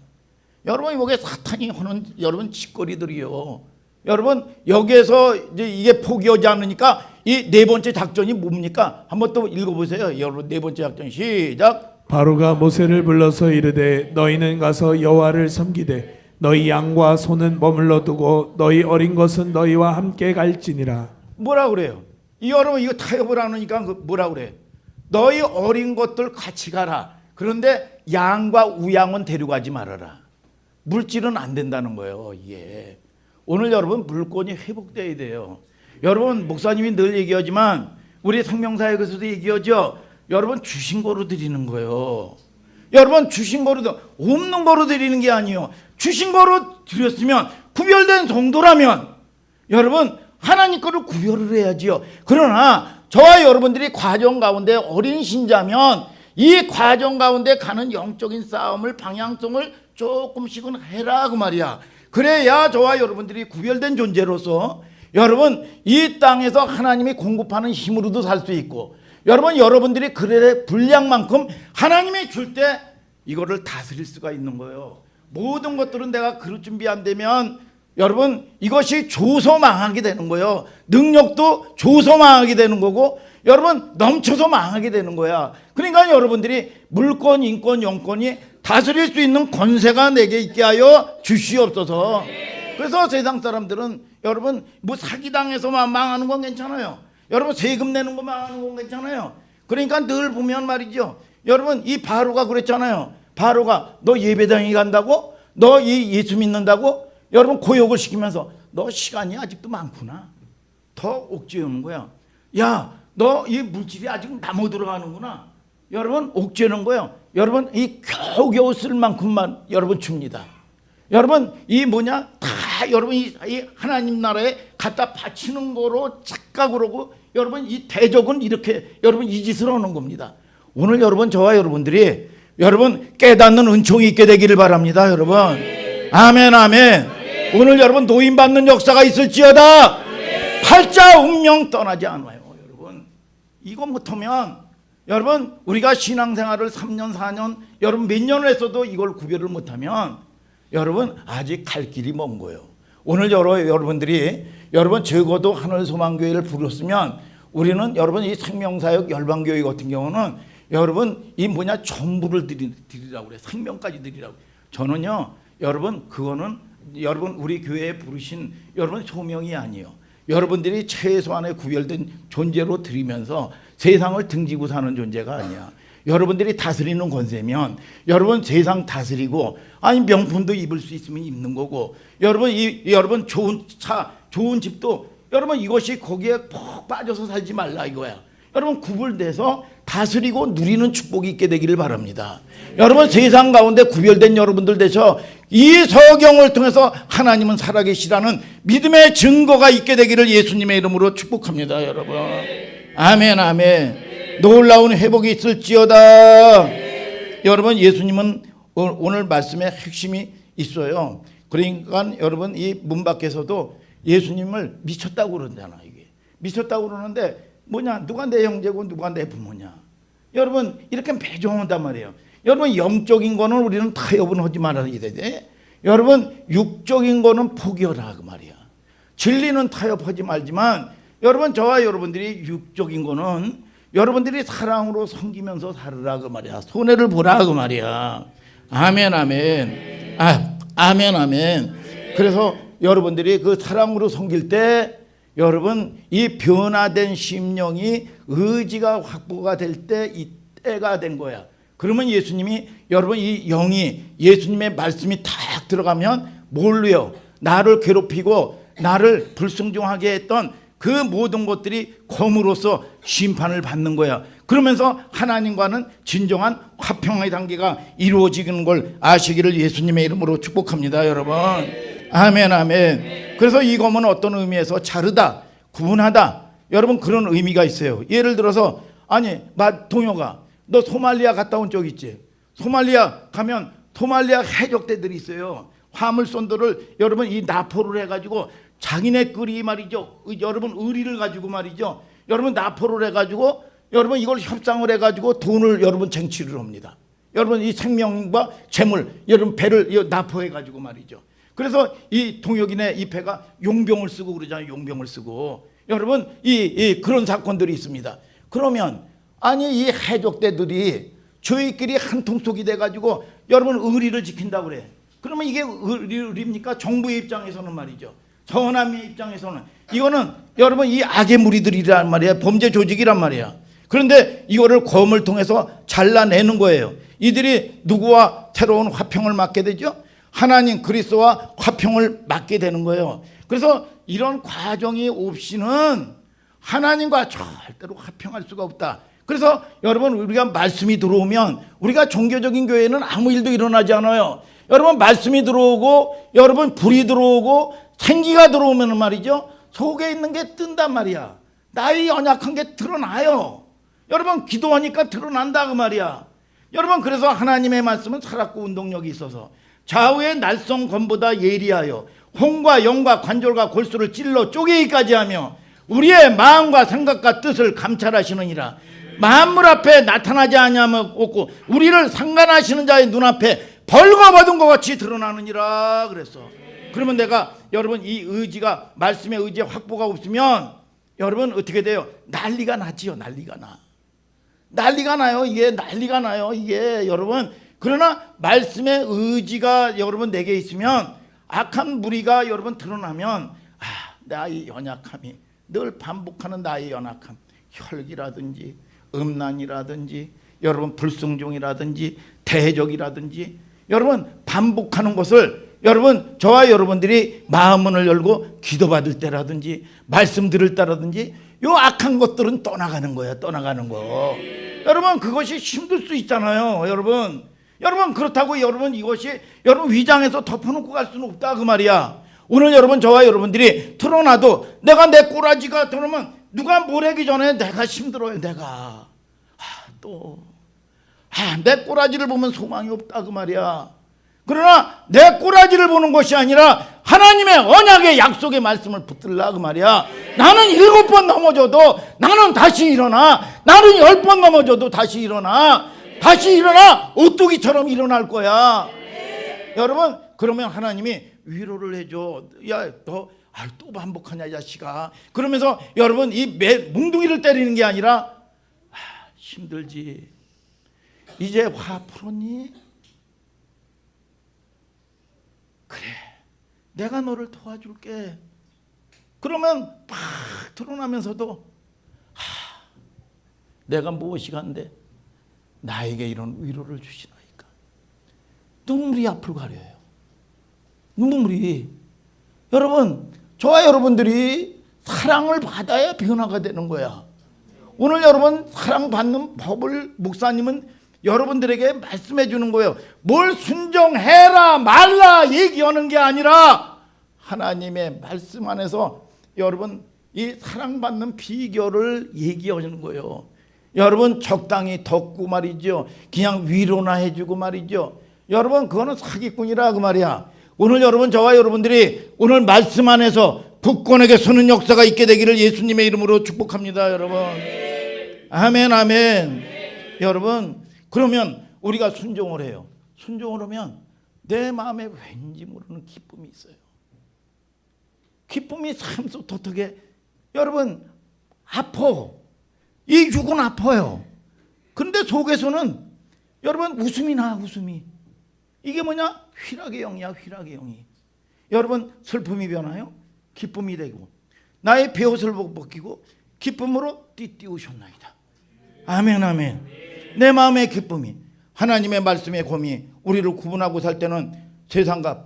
여러분 이게 사탄이 하는 여러분 짓거리들이요. 여러분 여기에서 이게 포기하지 않으니까 이 네 번째 작전이 뭡니까? 한번 또 읽어보세요. 여러분 네 번째 작전 시작. 바로가 모세를 불러서 이르되 너희는 가서 여호와를 섬기되 너희 양과 소는 머물러 두고 너희 어린 것은 너희와 함께 갈지니라. 뭐라 그래요? 여러분 이거 타협을 안 하니까 뭐라 그래? 너희 어린 것들 같이 가라. 그런데 양과 우양은 데려가지 말아라. 물질은 안 된다는 거예요. 이게 오늘 여러분 물건이 회복돼야 돼요. 여러분 목사님이 늘 얘기하지만 우리 생명사역에서도 얘기하죠. 여러분 주신 거로 드리는 거예요. 여러분 주신 거로 없는 거로 드리는 게 아니에요. 주신 거로 드렸으면 구별된 정도라면 여러분 하나님 거를 구별을 해야지요. 그러나 저와 여러분들이 과정 가운데 어린 신자면 이 과정 가운데 가는 영적인 싸움을 방향성을 조금씩은 해라 그 말이야. 그래야 저와 여러분들이 구별된 존재로서 여러분 이 땅에서 하나님이 공급하는 힘으로도 살 수 있고 여러분들이 그래 분량만큼 하나님이 줄 때 이거를 다스릴 수가 있는 거예요. 모든 것들은 내가 그럴 준비 안 되면 여러분 이것이 줘서 망하게 되는 거예요. 능력도 줘서 망하게 되는 거고 여러분 넘쳐서 망하게 되는 거야. 그러니까 여러분들이 물권, 인권, 영권이 다스릴 수 있는 권세가 내게 있게 하여 주시옵소서. 그래서 세상 사람들은 여러분 뭐 사기당해서만 망하는 건 괜찮아요. 여러분 세금 내는 거 망하는 건 괜찮아요. 그러니까 늘 보면 말이죠. 여러분 이 바로가 그랬잖아요. 바로가 너 예배당에 간다고? 너 이 예수 믿는다고? 여러분 고역을 시키면서 너 시간이 아직도 많구나. 더 옥죄우는 거야. 야, 너 이 물질이 아직 남아 들어가는구나. 여러분 옥죄는 거예요. 여러분 이 겨우겨우 쓸 만큼만 여러분 줍니다. 여러분 이 뭐냐 다 여러분 이 하나님 나라에 갖다 바치는 거로 착각을 하고 여러분 이 대적은 이렇게 여러분 이 짓을 하는 겁니다. 오늘 여러분 저와 여러분들이 여러분 깨닫는 은총이 있게 되기를 바랍니다. 여러분 아멘 아멘. 오늘 여러분 노임 받는 역사가 있을지어다. 팔자 운명 떠나지 않아요. 여러분 이거 못하면 여러분 우리가 신앙생활을 3년 4년 여러분 몇 년을 했어도 이걸 구별을 못하면 여러분 아직 갈 길이 먼 거예요. 오늘 여러분들이 여러분 적어도 하늘소망교회를 부르셨으면 우리는 여러분 이 생명사역 열방교회 같은 경우는 여러분 이 전부를 드리라고 그래요. 생명까지 드리라고. 저는요 여러분 그거는 여러분 우리 교회에 부르신 여러분 소명이 아니에요. 여러분들이 최소한의 구별된 존재로 드리면서 세상을 등지고 사는 존재가 아니야. 여러분들이 다스리는 권세면 여러분 세상 다스리고 아니 명품도 입을 수 있으면 입는 거고 여러분 좋은 차 좋은 집도 여러분 이것이 거기에 푹 빠져서 살지 말라 이거야. 여러분 구분돼서 다스리고 누리는 축복이 있게 되기를 바랍니다. 여러분 세상 가운데 구별된 여러분들 되셔 이 성경을 통해서 하나님은 살아계시라는 믿음의 증거가 있게 되기를 예수님의 이름으로 축복합니다. 여러분 아멘 아멘. 놀라운 회복이 있을지어다. 여러분 예수님은 오늘 말씀에 핵심이 있어요. 그러니까 여러분 이 문 밖에서도 예수님을 미쳤다고 그러잖아. 이게 미쳤다고 그러는데 뭐냐 누가 내 형제고 누가 내 부모냐. 여러분 이렇게 매정한단 말이에요. 여러분 영적인 거는 우리는 타협은 하지 말아야 돼. 여러분 육적인 거는 포기하라 그 말이야. 진리는 타협하지 말지만 여러분 저와 여러분들이 육적인 거는 여러분들이 사랑으로 섬기면서 살으라 그 말이야. 손해를 보라 그 말이야. 아멘 아멘. 아멘 아멘. 그래서 여러분들이 그 사랑으로 섬길 때 여러분 이 변화된 심령이 의지가 확보가 될 때 이때가 된 거야. 그러면 예수님이 여러분 이 영이 예수님의 말씀이 탁 들어가면 뭘로요? 나를 괴롭히고 나를 불순종하게 했던 그 모든 것들이 검으로서 심판을 받는 거야. 그러면서 하나님과는 진정한 화평의 단계가 이루어지는 걸 아시기를 예수님의 이름으로 축복합니다. 여러분 아멘 아멘. 그래서 이 검은 어떤 의미에서 자르다 구분하다 여러분 그런 의미가 있어요. 예를 들어서 아니 동혁아 너 소말리아 갔다 온 적 있지? 소말리아 가면 소말리아 해적대들이 있어요. 화물선도를 여러분 이 나포를 해가지고 자기네끼리 말이죠. 여러분 의리를 가지고 말이죠. 여러분 나포를 해가지고 여러분 이걸 협상을 해가지고 돈을 여러분 쟁취를 합니다. 여러분 이 생명과 재물 여러분 배를 나포해가지고 말이죠. 그래서 이 동혁이네 이 배가 용병을 쓰고 그러잖아요. 용병을 쓰고 여러분 이 그런 사건들이 있습니다. 그러면 아니 이 해적대들이 저희끼리 한 통속이 돼가지고 여러분 의리를 지킨다고 그래. 그러면 이게 의리입니까? 정부의 입장에서는 말이죠. 서남의 입장에서는 이거는 여러분 이 악의 무리들이란 말이야. 범죄 조직이란 말이야. 그런데 이거를 검을 통해서 잘라내는 거예요. 이들이 누구와 새로운 화평을 맺게 되죠? 하나님 그리스도와 화평을 맺게 되는 거예요. 그래서 이런 과정이 없이는 하나님과 절대로 화평할 수가 없다. 그래서 여러분 우리가 말씀이 들어오면 우리가 종교적인 교회는 아무 일도 일어나지 않아요. 여러분 말씀이 들어오고 여러분 불이 들어오고 생기가 들어오면 말이죠. 속에 있는 게 뜬단 말이야. 나의 연약한 게 드러나요. 여러분 기도하니까 드러난다 그 말이야. 여러분 그래서 하나님의 말씀은 살았고 운동력이 있어서 좌우의 날쌘 검보다 예리하여 혼과 영과 관절과 골수를 찔러 쪼개기까지 하며 우리의 마음과 생각과 뜻을 감찰하시느니라. 만물 앞에 나타나지 아니하면 없고 우리를 상관하시는 자의 눈앞에 벌거벗은 것 같이 드러나느니라 그랬어. 그러면 내가 여러분 이 의지가 말씀의 의지에 확보가 없으면 여러분 어떻게 돼요? 난리가 나지요. 난리가 나요. 이게 난리가 나요. 이게 여러분 그러나 말씀의 의지가 여러분 내게 있으면 악한 무리가 여러분 드러나면 나의 연약함이 늘 반복하는 나의 연약함 혈기라든지 음란이라든지 여러분 불순종이라든지 대적이라든지 여러분 반복하는 것을 여러분 저와 여러분들이 마음문을 열고 기도받을 때라든지 말씀 들을 때라든지 요 악한 것들은 떠나가는 거예요. 떠나가는 거. 여러분 그것이 힘들 수 있잖아요. 여러분 그렇다고 여러분 이것이 여러분 위장에서 덮어놓고 갈 수는 없다 그 말이야. 오늘 여러분 저와 여러분들이 드러나도 내가 내 꼬라지가 드러나면 누가 뭘 하기 전에 내가 힘들어요. 내가 내 꼬라지를 보면 소망이 없다 그 말이야. 그러나 내 꼬라지를 보는 것이 아니라 하나님의 언약의 약속의 말씀을 붙들라 그 말이야. 나는 7번 넘어져도 나는 다시 일어나. 나는 10번 넘어져도 다시 일어나. 다시 일어나 오뚜기처럼 일어날 거야. 여러분, 그러면 하나님이 위로를 해줘. 야, 너 또 반복하냐 이 자식아. 그러면서 여러분 이 뭉둥이를 때리는 게 아니라 힘들지. 이제 화 풀었니? 그래, 내가 너를 도와줄게. 그러면 팍 드러나면서도 내가 무엇이 간데 나에게 이런 위로를 주시나이까. 눈물이 앞을 가려요. 눈물이. 여러분, 저와 여러분들이 사랑을 받아야 변화가 되는 거야. 오늘 여러분 사랑받는 법을 목사님은 여러분들에게 말씀해 주는 거예요. 뭘 순종해라 말라 얘기하는 게 아니라 하나님의 말씀 안에서 여러분 이 사랑받는 비결을 얘기하는 거예요. 여러분 적당히 덮고 말이죠. 그냥 위로나 해주고 말이죠. 여러분 그거는 사기꾼이라 그 말이야. 오늘 여러분 저와 여러분들이 오늘 말씀 안에서 굳건하게 서는 역사가 있게 되기를 예수님의 이름으로 축복합니다. 여러분 아멘 아멘. 여러분 그러면 우리가 순종을 해요. 순종을 하면 내 마음에 왠지 모르는 기쁨이 있어요. 기쁨이 참 쏟아지게. 여러분 아파. 이 육은 아파요. 그런데 속에서는 여러분 웃음이 나. 웃음이. 이게 뭐냐? 희락의 영이야. 희락의 영이. 여러분 슬픔이 변하여 기쁨이 되고 나의 베옷을 벗기고 기쁨으로 띠띠우셨나이다. 아멘 아멘. 내 마음의 기쁨이 하나님의 말씀의 검이 우리를 구분하고 살 때는 세상과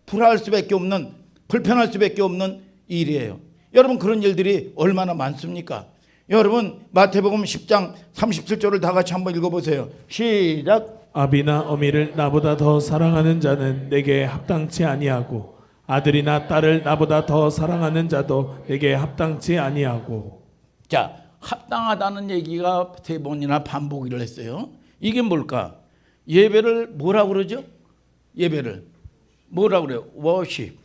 불화할 수밖에 없는 불편할 수밖에 없는 일이에요. 여러분 그런 일들이 얼마나 많습니까? 여러분 마태복음 10장 37절을 다 같이 한번 읽어보세요. 시작. 아비나 어미를 나보다 더 사랑하는 자는 내게 합당치 아니하고 아들이나 딸을 나보다 더 사랑하는 자도 내게 합당치 아니하고. 자, 합당하다는 얘기가 3번이나 반복을 했어요. 이게 뭘까? 예배를 뭐라고 그러죠? 예배를 뭐라고 그래요? 워십.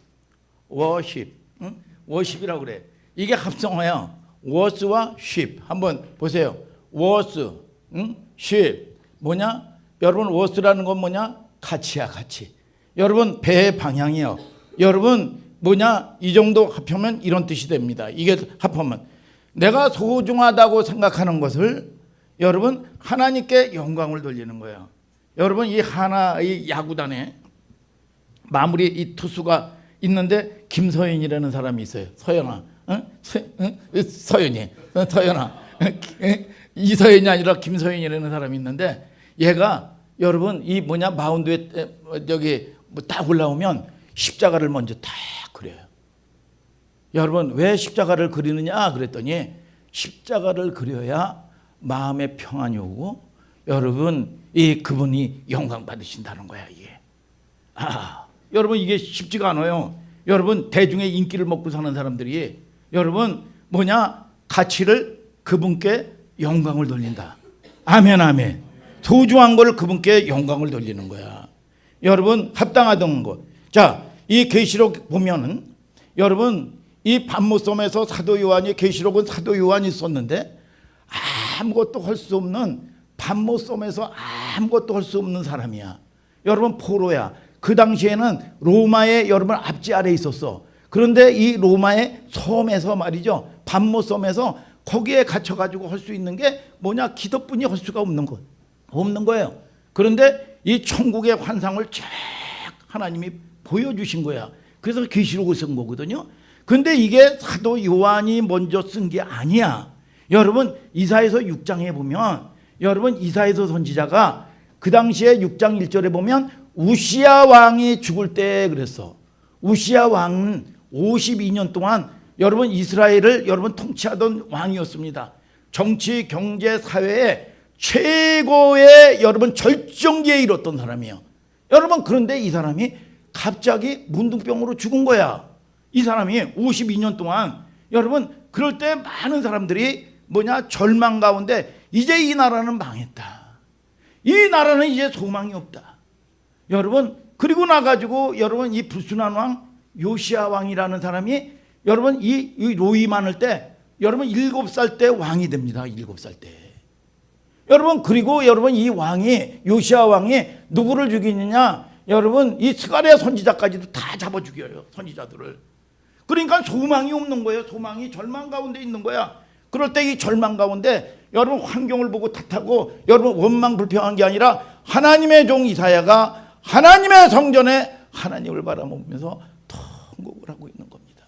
응? 워십이라고 그래. 이게 합성어야. 워스와 쉽. 한번 보세요. 워스, 응? 쉽. 뭐냐? 여러분 워스라는 건 뭐냐? 가치야, 가치. 여러분 배의 방향이요. 여러분 뭐냐? 이 정도 합하면 이런 뜻이 됩니다. 이게 합하면 내가 소중하다고 생각하는 것을 여러분 하나님께 영광을 돌리는 거예요. 여러분 이 하나의 야구단에 마무리 이 투수가 있는데 김서연이라는 사람이 있어요. 서연아, 응? 서연이, 서연아, 이서연이 아니라 김서연이라는 사람이 있는데 얘가 여러분 이 뭐냐 마운드에 저기 뭐 딱 올라오면 십자가를 먼저 딱 그려요. 여러분 왜 십자가를 그리느냐 그랬더니 십자가를 그려야 마음의 평안이 오고 여러분 이 그분이 영광 받으신다는 거야 이게. 여러분 이게 쉽지가 않아요. 여러분 대중의 인기를 먹고 사는 사람들이 여러분 뭐냐 가치를 그분께 영광을 돌린다. 아멘 아멘. 소중한 걸 그분께 영광을 돌리는 거야. 여러분 합당하던 것. 자, 이 계시록 보면은 여러분 이 반모섬에서 사도 요한이 계시록은 사도 요한이 썼는데 아무것도 할 수 없는 반모섬에서 아무것도 할 수 없는 사람이야. 여러분 포로야. 그 당시에는 로마의 여러분 압제 아래에 있었어. 그런데 이 로마의 섬에서 말이죠. 반모섬에서 거기에 갇혀가지고 할 수 있는 게 뭐냐? 기도뿐이 할 수가 없는 거예요. 그런데 이 천국의 환상을 쫙 하나님이 보여주신 거야. 그래서 계시록을 쓴 거거든요. 근데 이게 사도 요한이 먼저 쓴 게 아니야. 여러분 이사야서 6장에 보면 여러분 이사야서 선지자가 그 당시에 6장 1절에 보면 우시야 왕이 죽을 때 그랬어. 우시야 왕은 52년 동안 여러분 이스라엘을 여러분 통치하던 왕이었습니다. 정치, 경제, 사회에 최고의 여러분 절정기에 이뤘던 사람이에요. 여러분 그런데 이 사람이 갑자기 문둥병으로 죽은 거야. 이 사람이 52년 동안 여러분 그럴 때 많은 사람들이 뭐냐 절망 가운데 이제 이 나라는 망했다. 이 나라는 이제 소망이 없다. 여러분, 그리고 나가지고 여러분 이 불순한 왕 요시야 왕이라는 사람이 여러분 이 로이 많을 때 여러분 7살 때 왕이 됩니다. 7살 때. 여러분, 그리고 여러분 이 왕이 요시야 왕이 누구를 죽이느냐? 여러분 이 스가랴 선지자까지도 다 잡아 죽여요. 선지자들을. 그러니까 소망이 없는 거예요. 소망이 절망 가운데 있는 거야. 그럴 때 이 절망 가운데 여러분 환경을 보고 탓하고 여러분 원망 불평한 게 아니라 하나님의 종 이사야가 하나님의 성전에 하나님을 바라보면서 통곡을 하고 있는 겁니다.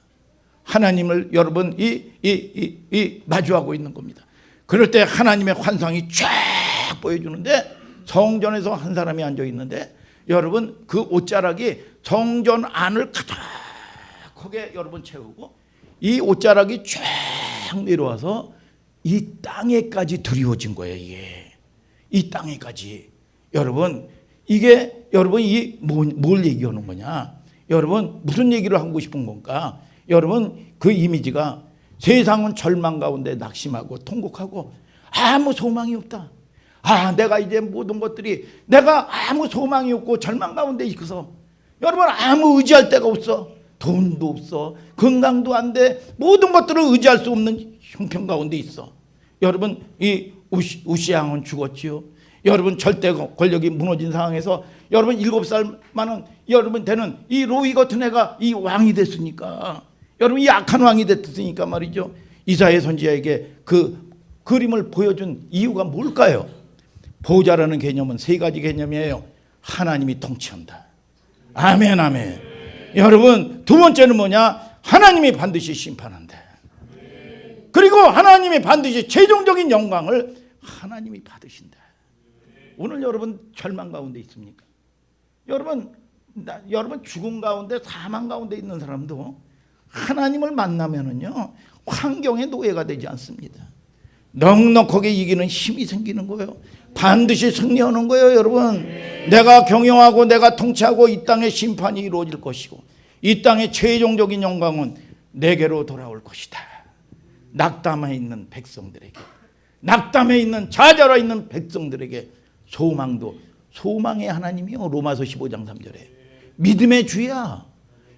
하나님을 여러분 마주하고 있는 겁니다. 그럴 때 하나님의 환상이 쫙 보여주는데 성전에서 한 사람이 앉아 있는데 여러분 그 옷자락이 성전 안을 가득하게 여러분 채우고 이 옷자락이 쫙 내려와서 이 땅에까지 드리워진 거예요. 이게 이 땅에까지. 여러분 이게 여러분 이 뭘 얘기하는 거냐? 여러분 무슨 얘기를 하고 싶은 건가? 여러분 그 이미지가 세상은 절망 가운데 낙심하고 통곡하고 아무 소망이 없다. 내가 이제 모든 것들이 내가 아무 소망이 없고 절망 가운데 있어서 여러분 아무 의지할 데가 없어. 돈도 없어. 건강도 안 돼. 모든 것들을 의지할 수 없는 형편 가운데 있어. 여러분 이 우시야 왕은 죽었지요. 여러분 절대 권력이 무너진 상황에서 여러분 7살만은 여러분 되는 이 로이 같은 애가 이 왕이 됐으니까 여러분 이 악한 왕이 됐으니까 말이죠. 이사야 선지자에게 그 그림을 보여준 이유가 뭘까요? 보호자라는 개념은 3가지 개념이에요. 하나님이 통치한다. 아멘 아멘. 여러분 두 번째는 뭐냐? 하나님이 반드시 심판한다. 그리고 하나님이 반드시 최종적인 영광을 하나님이 받으신다. 오늘 여러분 절망 가운데 있습니까? 여러분 죽음 가운데 사망 가운데 있는 사람도 하나님을 만나면은요 환경의 노예가 되지 않습니다. 넉넉하게 이기는 힘이 생기는 거예요. 반드시 승리하는 거예요. 여러분 내가 경영하고 내가 통치하고 이 땅의 심판이 이루어질 것이고 이 땅의 최종적인 영광은 내게로 돌아올 것이다. 낙담해 있는 백성들에게, 낙담해 있는 좌절해 있는 백성들에게 소망도 소망의 하나님이요. 로마서 15장 3절에 믿음의 주야.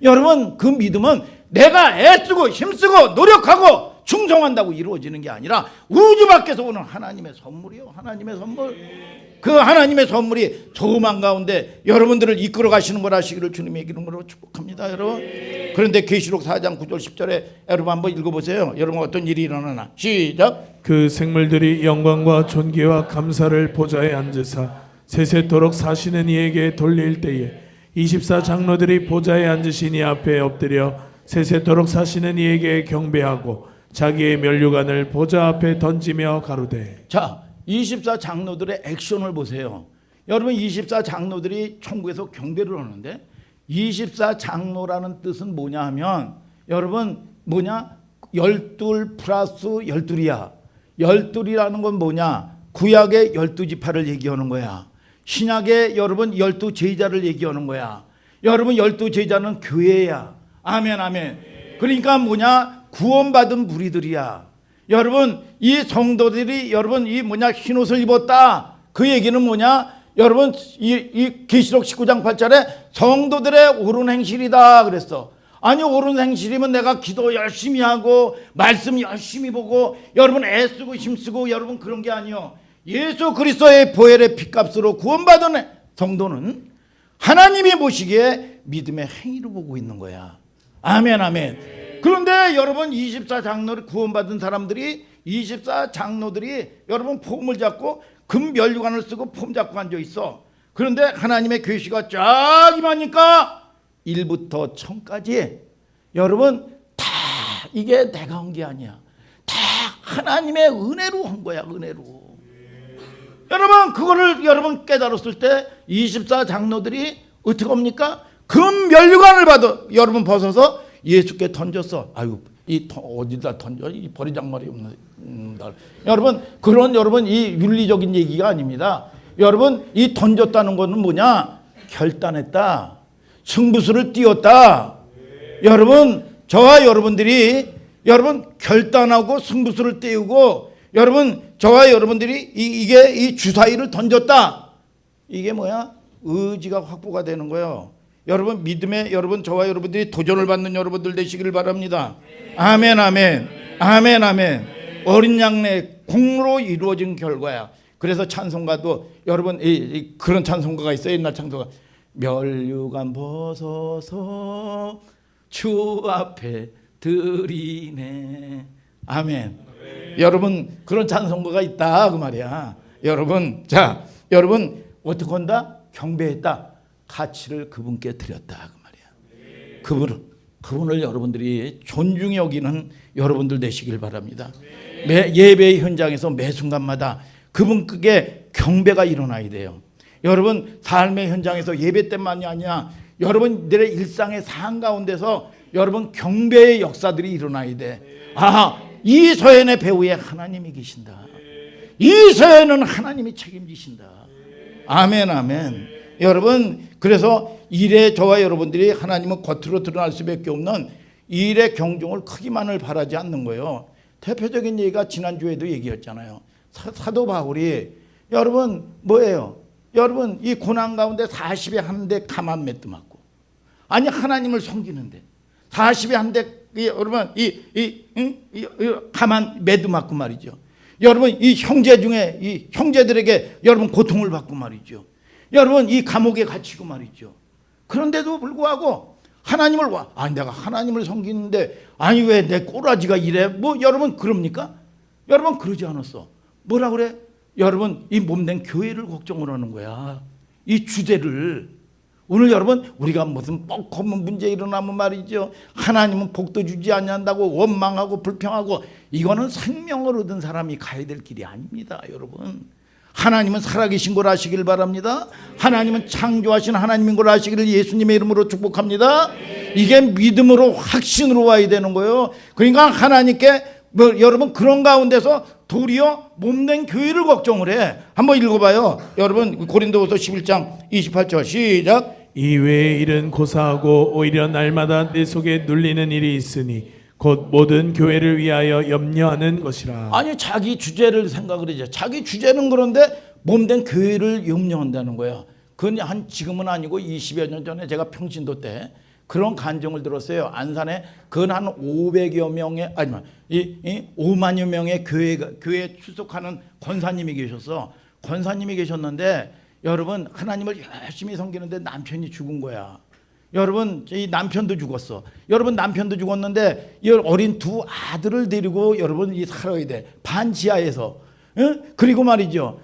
여러분 그 믿음은 내가 애쓰고 힘쓰고 노력하고 충성한다고 이루어지는 게 아니라 우주 밖에서 오는 하나님의 선물이요. 하나님의 선물. 그 하나님의 선물이 소망 가운데 여러분들을 이끌어 가시는 걸 하시기를 주님의 이름으로 축복합니다. 여러분. 그런데 계시록 4장 9절 10절에 여러분 한번 읽어보세요. 여러분 어떤 일이 일어나나. 시작. 그 생물들이 영광과 존귀와 감사를 보좌에 앉으사 세세토록 사시는 이에게 돌릴 때에 24장로들이 보좌에 앉으신 이 앞에 엎드려 세세토록 사시는 이에게 경배하고 자기의 면류관을 보좌 앞에 던지며 가로되. 자, 24장로들의 액션을 보세요. 여러분 24장로들이 천국에서 경배를 하는데 24장로라는 뜻은 뭐냐 하면 여러분 뭐냐? 12 플러스 12이야. 12이라는 건 뭐냐? 구약의 12지파를 얘기하는 거야. 신약의 여러분 12제자를 얘기하는 거야. 여러분 12제자는 교회야. 아멘 아멘. 그러니까 뭐냐? 구원받은 무리들이야. 여러분 이 성도들이 여러분 이 뭐냐? 흰옷을 입었다. 그 얘기는 뭐냐? 여러분 이 계시록 19장 8절에 성도들의 옳은 행실이다 그랬어. 아니 옳은 행실이면 내가 기도 열심히 하고 말씀 열심히 보고 여러분 애쓰고 힘쓰고 여러분 그런 게 아니요. 예수 그리스도의 보혈의 피값으로 구원받은 성도는 하나님이 보시기에 믿음의 행위를 보고 있는 거야. 아멘 아멘. 그런데 여러분 24장로를 구원받은 사람들이 24장로들이 여러분 폼을 잡고 금 면류관을 쓰고 폼 잡고 앉아 있어. 그런데 하나님의 계시가 쫙 임하니까 1부터 1000까지 여러분 다 이게 내가 한 게 아니야. 다 하나님의 은혜로 한 거야. 은혜로. 여러분 그거를 여러분 깨달았을 때 24장로들이 어떻게 합니까? 금 면류관을 받아 여러분 벗어서 예수께 던졌어. 아유 이 어디다 던져? 이 버리장머리 없는 날. 여러분 그런 여러분 이 윤리적인 얘기가 아닙니다. 여러분 이 던졌다는 것은 뭐냐? 결단했다. 승부수를 띄웠다. 여러분 저와 여러분들이 여러분 결단하고 승부수를 띄우고 여러분 저와 여러분들이 이게 이 주사위를 던졌다. 이게 뭐야? 의지가 확보가 되는 거예요. 여러분 믿음에 여러분 저와 여러분들이 도전을 받는 여러분들 되시기를 바랍니다. 아멘 아멘 아멘 아멘. 어린 양의 공로 이루어진 결과야. 그래서 찬송가도 여러분 그런 찬송가가 있어요. 옛날 찬송가. 멸류관 벗어서 주 앞에 드리네. 아멘. 여러분 그런 찬송가가 있다 그 말이야. 여러분 여러분 어떻게 한다? 경배했다. 가치를 그분께 드렸다 그 말이야. 그분을 여러분들이 존중히 여기는 여러분들 되시길 바랍니다. 예배의 현장에서 매 순간마다 그분께 경배가 일어나야 돼요. 여러분 삶의 현장에서 예배 때만이 아니야. 여러분들의 일상의 삶 가운데서 여러분 경배의 역사들이 일어나야 돼. 이 서연의 배후에 하나님이 계신다. 이 서연은 하나님이 책임지신다. 아멘 아멘. 여러분 그래서 일에 저와 여러분들이 하나님은 겉으로 드러날 수밖에 없는 일의 경중을 크기만을 바라지 않는 거예요. 대표적인 얘기가 지난주에도 얘기했잖아요. 사도 바울이 여러분 뭐예요? 여러분 이 고난 가운데 40에 한 대 가만 매도 맞고 아니 하나님을 섬기는데 40에 한 대 여러분 가만 매도 맞고 말이죠. 여러분 이 형제 중에 이 형제들에게 여러분 고통을 받고 말이죠. 여러분 이 감옥에 갇히고 말이죠. 그런데도 불구하고 하나님을 내가 하나님을 섬기는데 아니 왜 내 꼬라지가 이래? 뭐 여러분 그럽니까? 여러분 그러지 않았어. 뭐라 그래? 여러분 이 몸된 교회를 걱정을 하는 거야. 이 주제를 오늘 여러분 우리가 무슨 뻑커문 문제 일어나면 말이죠. 하나님은 복도 주지 않는다고 원망하고 불평하고 이거는 생명을 얻은 사람이 가야 될 길이 아닙니다. 여러분 하나님은 살아계신 걸 아시길 바랍니다. 하나님은 창조하신 하나님인 걸 아시기를 예수님의 이름으로 축복합니다. 이게 믿음으로 확신으로 와야 되는 거예요. 그러니까 하나님께 여러분 그런 가운데서 도리어 몸된 교회를 걱정을 해. 한번 읽어봐요. 여러분 고린도후서 11장 28절 시작. 이 외의 일은 고사하고 오히려 날마다 내 속에 눌리는 일이 있으니 곧 모든 교회를 위하여 염려하는 것이라. 아니 자기 주제를 생각을 해죠. 자기 주제는 그런데 몸된 교회를 염려한다는 거야. 그건 지금은 아니고 20여 년 전에 제가 평신도 때 그런 간증을 들었어요. 안산에 그건 한 500여 명의 아니면 5만여 명의 교회에 출석하는 권사님이 계셨어. 권사님이 계셨는데 여러분 하나님을 열심히 섬기는데 남편이 죽은 거야. 여러분 이 남편도 죽었어. 여러분 남편도 죽었는데 이 어린 두 아들을 데리고 여러분 이 살아야 돼. 반지하에서. 그리고 말이죠.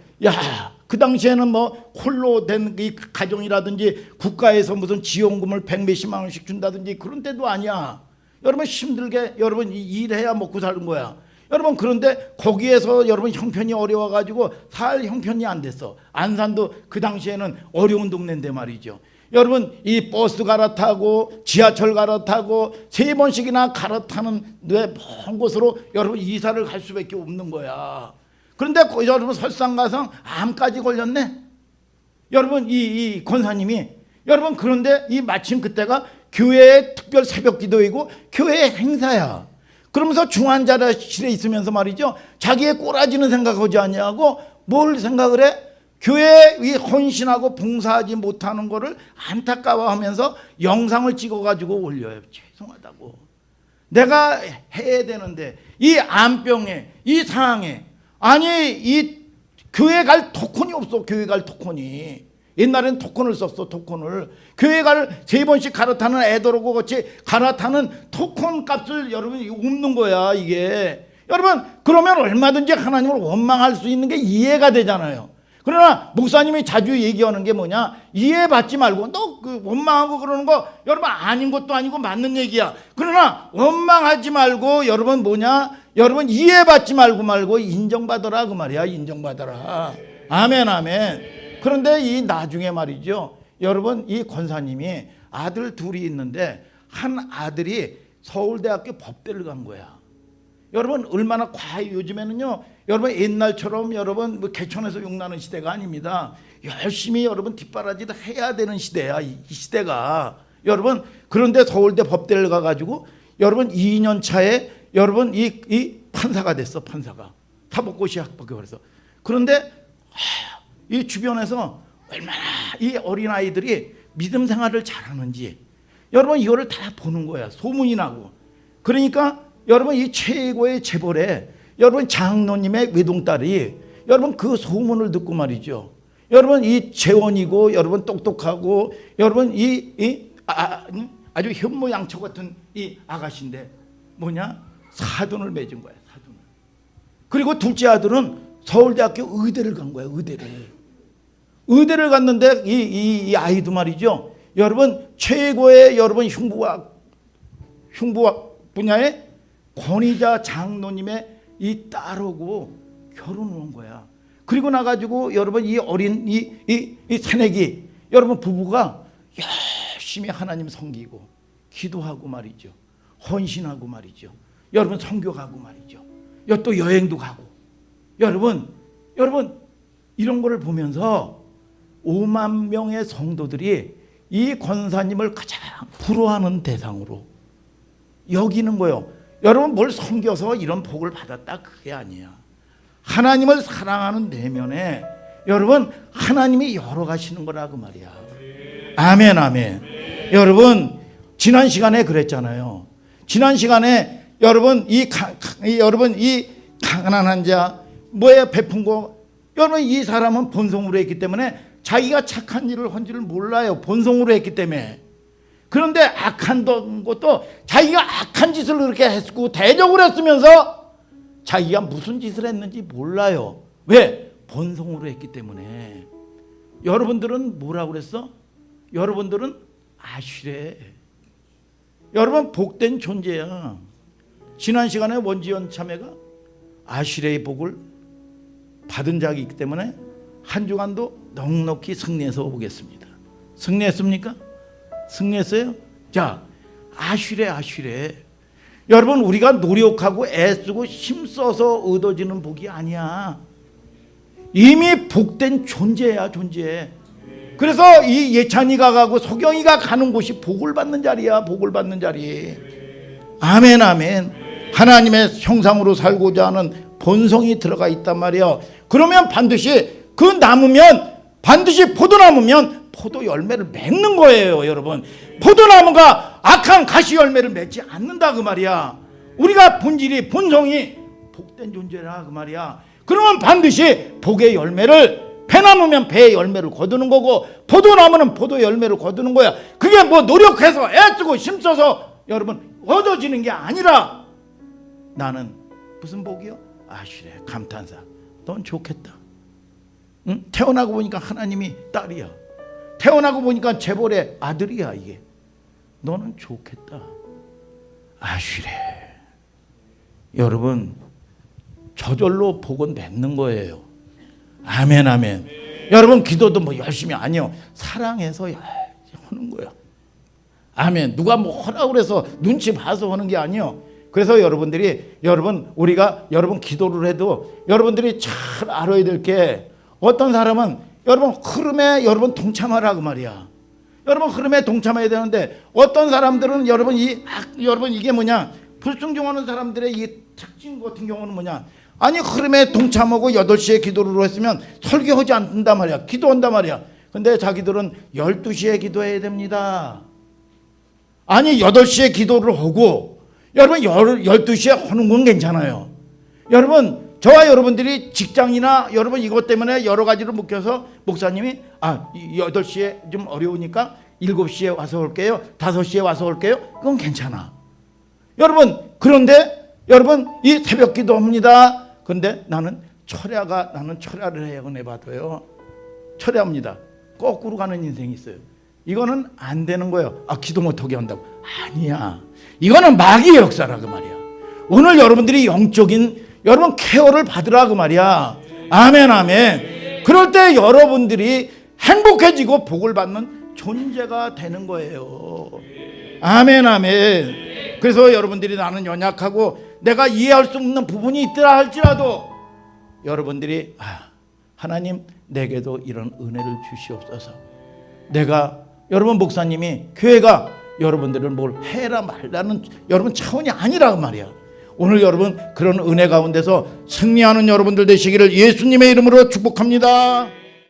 그 당시에는 뭐 홀로 된 이 가정이라든지 국가에서 무슨 지원금을 100몇십만 원씩 준다든지 그런 데도 아니야. 여러분 힘들게 여러분 일해야 먹고 사는 거야. 여러분 그런데 거기에서 여러분 형편이 어려워가지고 살 형편이 안 됐어. 안산도 그 당시에는 어려운 동네인데 말이죠. 여러분 이 버스 갈아타고 지하철 갈아타고 3번씩이나 갈아타는 먼 곳으로 여러분 이사를 갈 수밖에 없는 거야. 그런데 여러분 설상가상 암까지 걸렸네. 여러분 이 권사님이 여러분 그런데 이 마침 그때가 교회의 특별 새벽 기도이고 교회의 행사야. 그러면서 중환자실에 있으면서 말이죠. 자기의 꼬라지는 생각하지 않냐고 뭘 생각을 해? 교회에 헌신하고 봉사하지 못하는 거를 안타까워하면서 영상을 찍어가지고 올려요. 죄송하다고. 내가 해야 되는데 이 암병에 이 상황에 아니 이 교회 갈 토큰이 없어. 교회 갈 토큰이. 옛날엔 토큰을 썼어. 토큰을. 교회 갈 3번씩 갈아타는 애들하고 같이 갈아타는 토큰 값을 여러분이 없는 거야 이게. 여러분 그러면 얼마든지 하나님을 원망할 수 있는 게 이해가 되잖아요. 그러나 목사님이 자주 얘기하는 게 뭐냐, 이해받지 말고 너 그 원망하고 그러는 거 여러분 아닌 것도 아니고 맞는 얘기야. 그러나 원망하지 말고 여러분 뭐냐, 여러분 이해받지 말고 인정받아라 그 말이야. 인정받아라. 아멘 아멘. 그런데 이 나중에 말이죠, 여러분 이 권사님이 아들 둘이 있는데 한 아들이 서울대학교 법대를 간 거야. 여러분 얼마나 과해. 요즘에는요 여러분 옛날처럼 여러분 뭐 개천에서 용나는 시대가 아닙니다. 열심히 여러분 뒷바라지도 해야 되는 시대야 이 시대가. 여러분 그런데 서울대 법대를 가가지고 여러분 2년 차에 여러분 이 판사가 됐어. 판사가 사법고시 합격해서. 그런데 이 주변에서 얼마나 이 어린아이들이 믿음 생활을 잘하는지 여러분 이거를 다 보는 거야. 소문이 나고. 그러니까 여러분 이 최고의 재벌에 여러분 장로님의 외동딸이 여러분 그 소문을 듣고 말이죠. 여러분 이 재원이고 여러분 똑똑하고 여러분 아주 현모양처 같은 이 아가씨인데 뭐냐? 사돈을 맺은 거야. 사돈을. 그리고 둘째 아들은 서울대학교 의대를 간 거야. 의대를 갔는데 이 아이도 말이죠. 여러분 최고의 여러분 흉부학 분야의 권위자 장로님의 이 딸하고 결혼을 한 거야. 그리고 나가지고 여러분 이 어린 이 새내기 여러분 부부가 열심히 하나님 섬기고 기도하고 말이죠. 헌신하고 말이죠. 여러분 선교가고 말이죠. 또 여행도 가고. 여러분 이런 거를 보면서 5만 명의 성도들이 이 권사님을 가장 부러워하는 대상으로 여기는 거예요. 여러분 뭘 섬겨서 이런 복을 받았다 그게 아니야. 하나님을 사랑하는 내면에 여러분 하나님이 열어가시는 거라고 말이야. 아멘 아멘. 여러분 지난 시간에 그랬잖아요. 지난 시간에 여러분 이 가난한 자 뭐에 베푼 거 여러분 이 사람은 본성으로 했기 때문에 자기가 착한 일을 한 줄을 몰라요. 본성으로 했기 때문에. 그런데 악한 것도 자기가 악한 짓을 그렇게 했고 대적을 했으면서 자기가 무슨 짓을 했는지 몰라요. 왜? 본성으로 했기 때문에. 여러분들은 뭐라고 그랬어? 여러분들은 아쉬래. 여러분 복된 존재야. 지난 시간에 원지연 참회가 아쉬레의 복을 받은 적이 있기 때문에 한 주간도 넉넉히 승리해서 오겠습니다. 승리했습니까? 승리했어요? 자, 아쉬래. 여러분 우리가 노력하고 애쓰고 힘써서 얻어지는 복이 아니야. 이미 복된 존재야, 존재. 그래서 이 예찬이가 가고 소경이가 가는 곳이 복을 받는 자리야, 복을 받는 자리. 아멘, 아멘. 하나님의 형상으로 살고자 하는 본성이 들어가 있단 말이야. 그러면 반드시 그 나무면 반드시 포도나무면 포도 열매를 맺는 거예요, 여러분. 포도나무가 악한 가시 열매를 맺지 않는다 그 말이야. 우리가 본질이 본성이 복된 존재라 그 말이야. 그러면 반드시 복의 열매를 배나무면 배의 열매를 거두는 거고 포도나무는 포도 열매를 거두는 거야. 그게 뭐 노력해서 애쓰고 힘써서 여러분 얻어지는 게 아니라 나는 무슨 복이요? 아쉬래 감탄사. 넌 좋겠다. 응? 태어나고 보니까 하나님이 딸이야. 태어나고 보니까 재벌의 아들이야. 이게 너는 좋겠다. 아쉬래. 여러분 저절로 복은 맺는 거예요. 아멘 아멘. 여러분 기도도 뭐 열심히 아니요. 사랑해서 하는 거야. 아멘. 누가 뭐 하라고 그래서 눈치 봐서 하는 게 아니요. 그래서 여러분들이 우리가 여러분 기도를 해도 여러분들이 잘 알아야 될 게 어떤 사람은 여러분 흐름에 여러분 동참하라 그 말이야. 여러분 흐름에 동참해야 되는데 어떤 사람들은 여러분 이게 뭐냐? 불순종하는 사람들의 이 특징 같은 경우는 뭐냐? 아니 흐름에 동참하고 8시에 기도를 했으면 설교하지 않는단 말이야. 기도한단 말이야. 근데 자기들은 12시에 기도해야 됩니다. 아니 8시에 기도를 하고 여러분 12시에 하는 건 괜찮아요. 여러분 저와 여러분들이 직장이나 여러분 이것 때문에 여러 가지로 묶여서 목사님이 8시에 좀 어려우니까 7시에 와서 올게요. 5시에 와서 올게요. 그건 괜찮아. 여러분 그런데 여러분 이 새벽 기도합니다. 근데 나는 철야를 해야 해봐도요. 철야합니다. 거꾸로 가는 인생이 있어요. 이거는 안 되는 거예요. 기도 못하게 한다고. 아니야. 이거는 마귀의 역사라 그 말이야. 오늘 여러분들이 영적인 여러분 케어를 받으라 그 말이야. 아멘 아멘. 그럴 때 여러분들이 행복해지고 복을 받는 존재가 되는 거예요. 아멘 아멘. 그래서 여러분들이 나는 연약하고 내가 이해할 수 없는 부분이 있더라 할지라도 여러분들이 하나님 내게도 이런 은혜를 주시옵소서. 내가 여러분 목사님이 교회가 여러분들을 뭘 해라 말라는 여러분 차원이 아니라 그 말이야. 오늘 여러분 그런 은혜 가운데서 승리하는 여러분들 되시기를 예수님의 이름으로 축복합니다.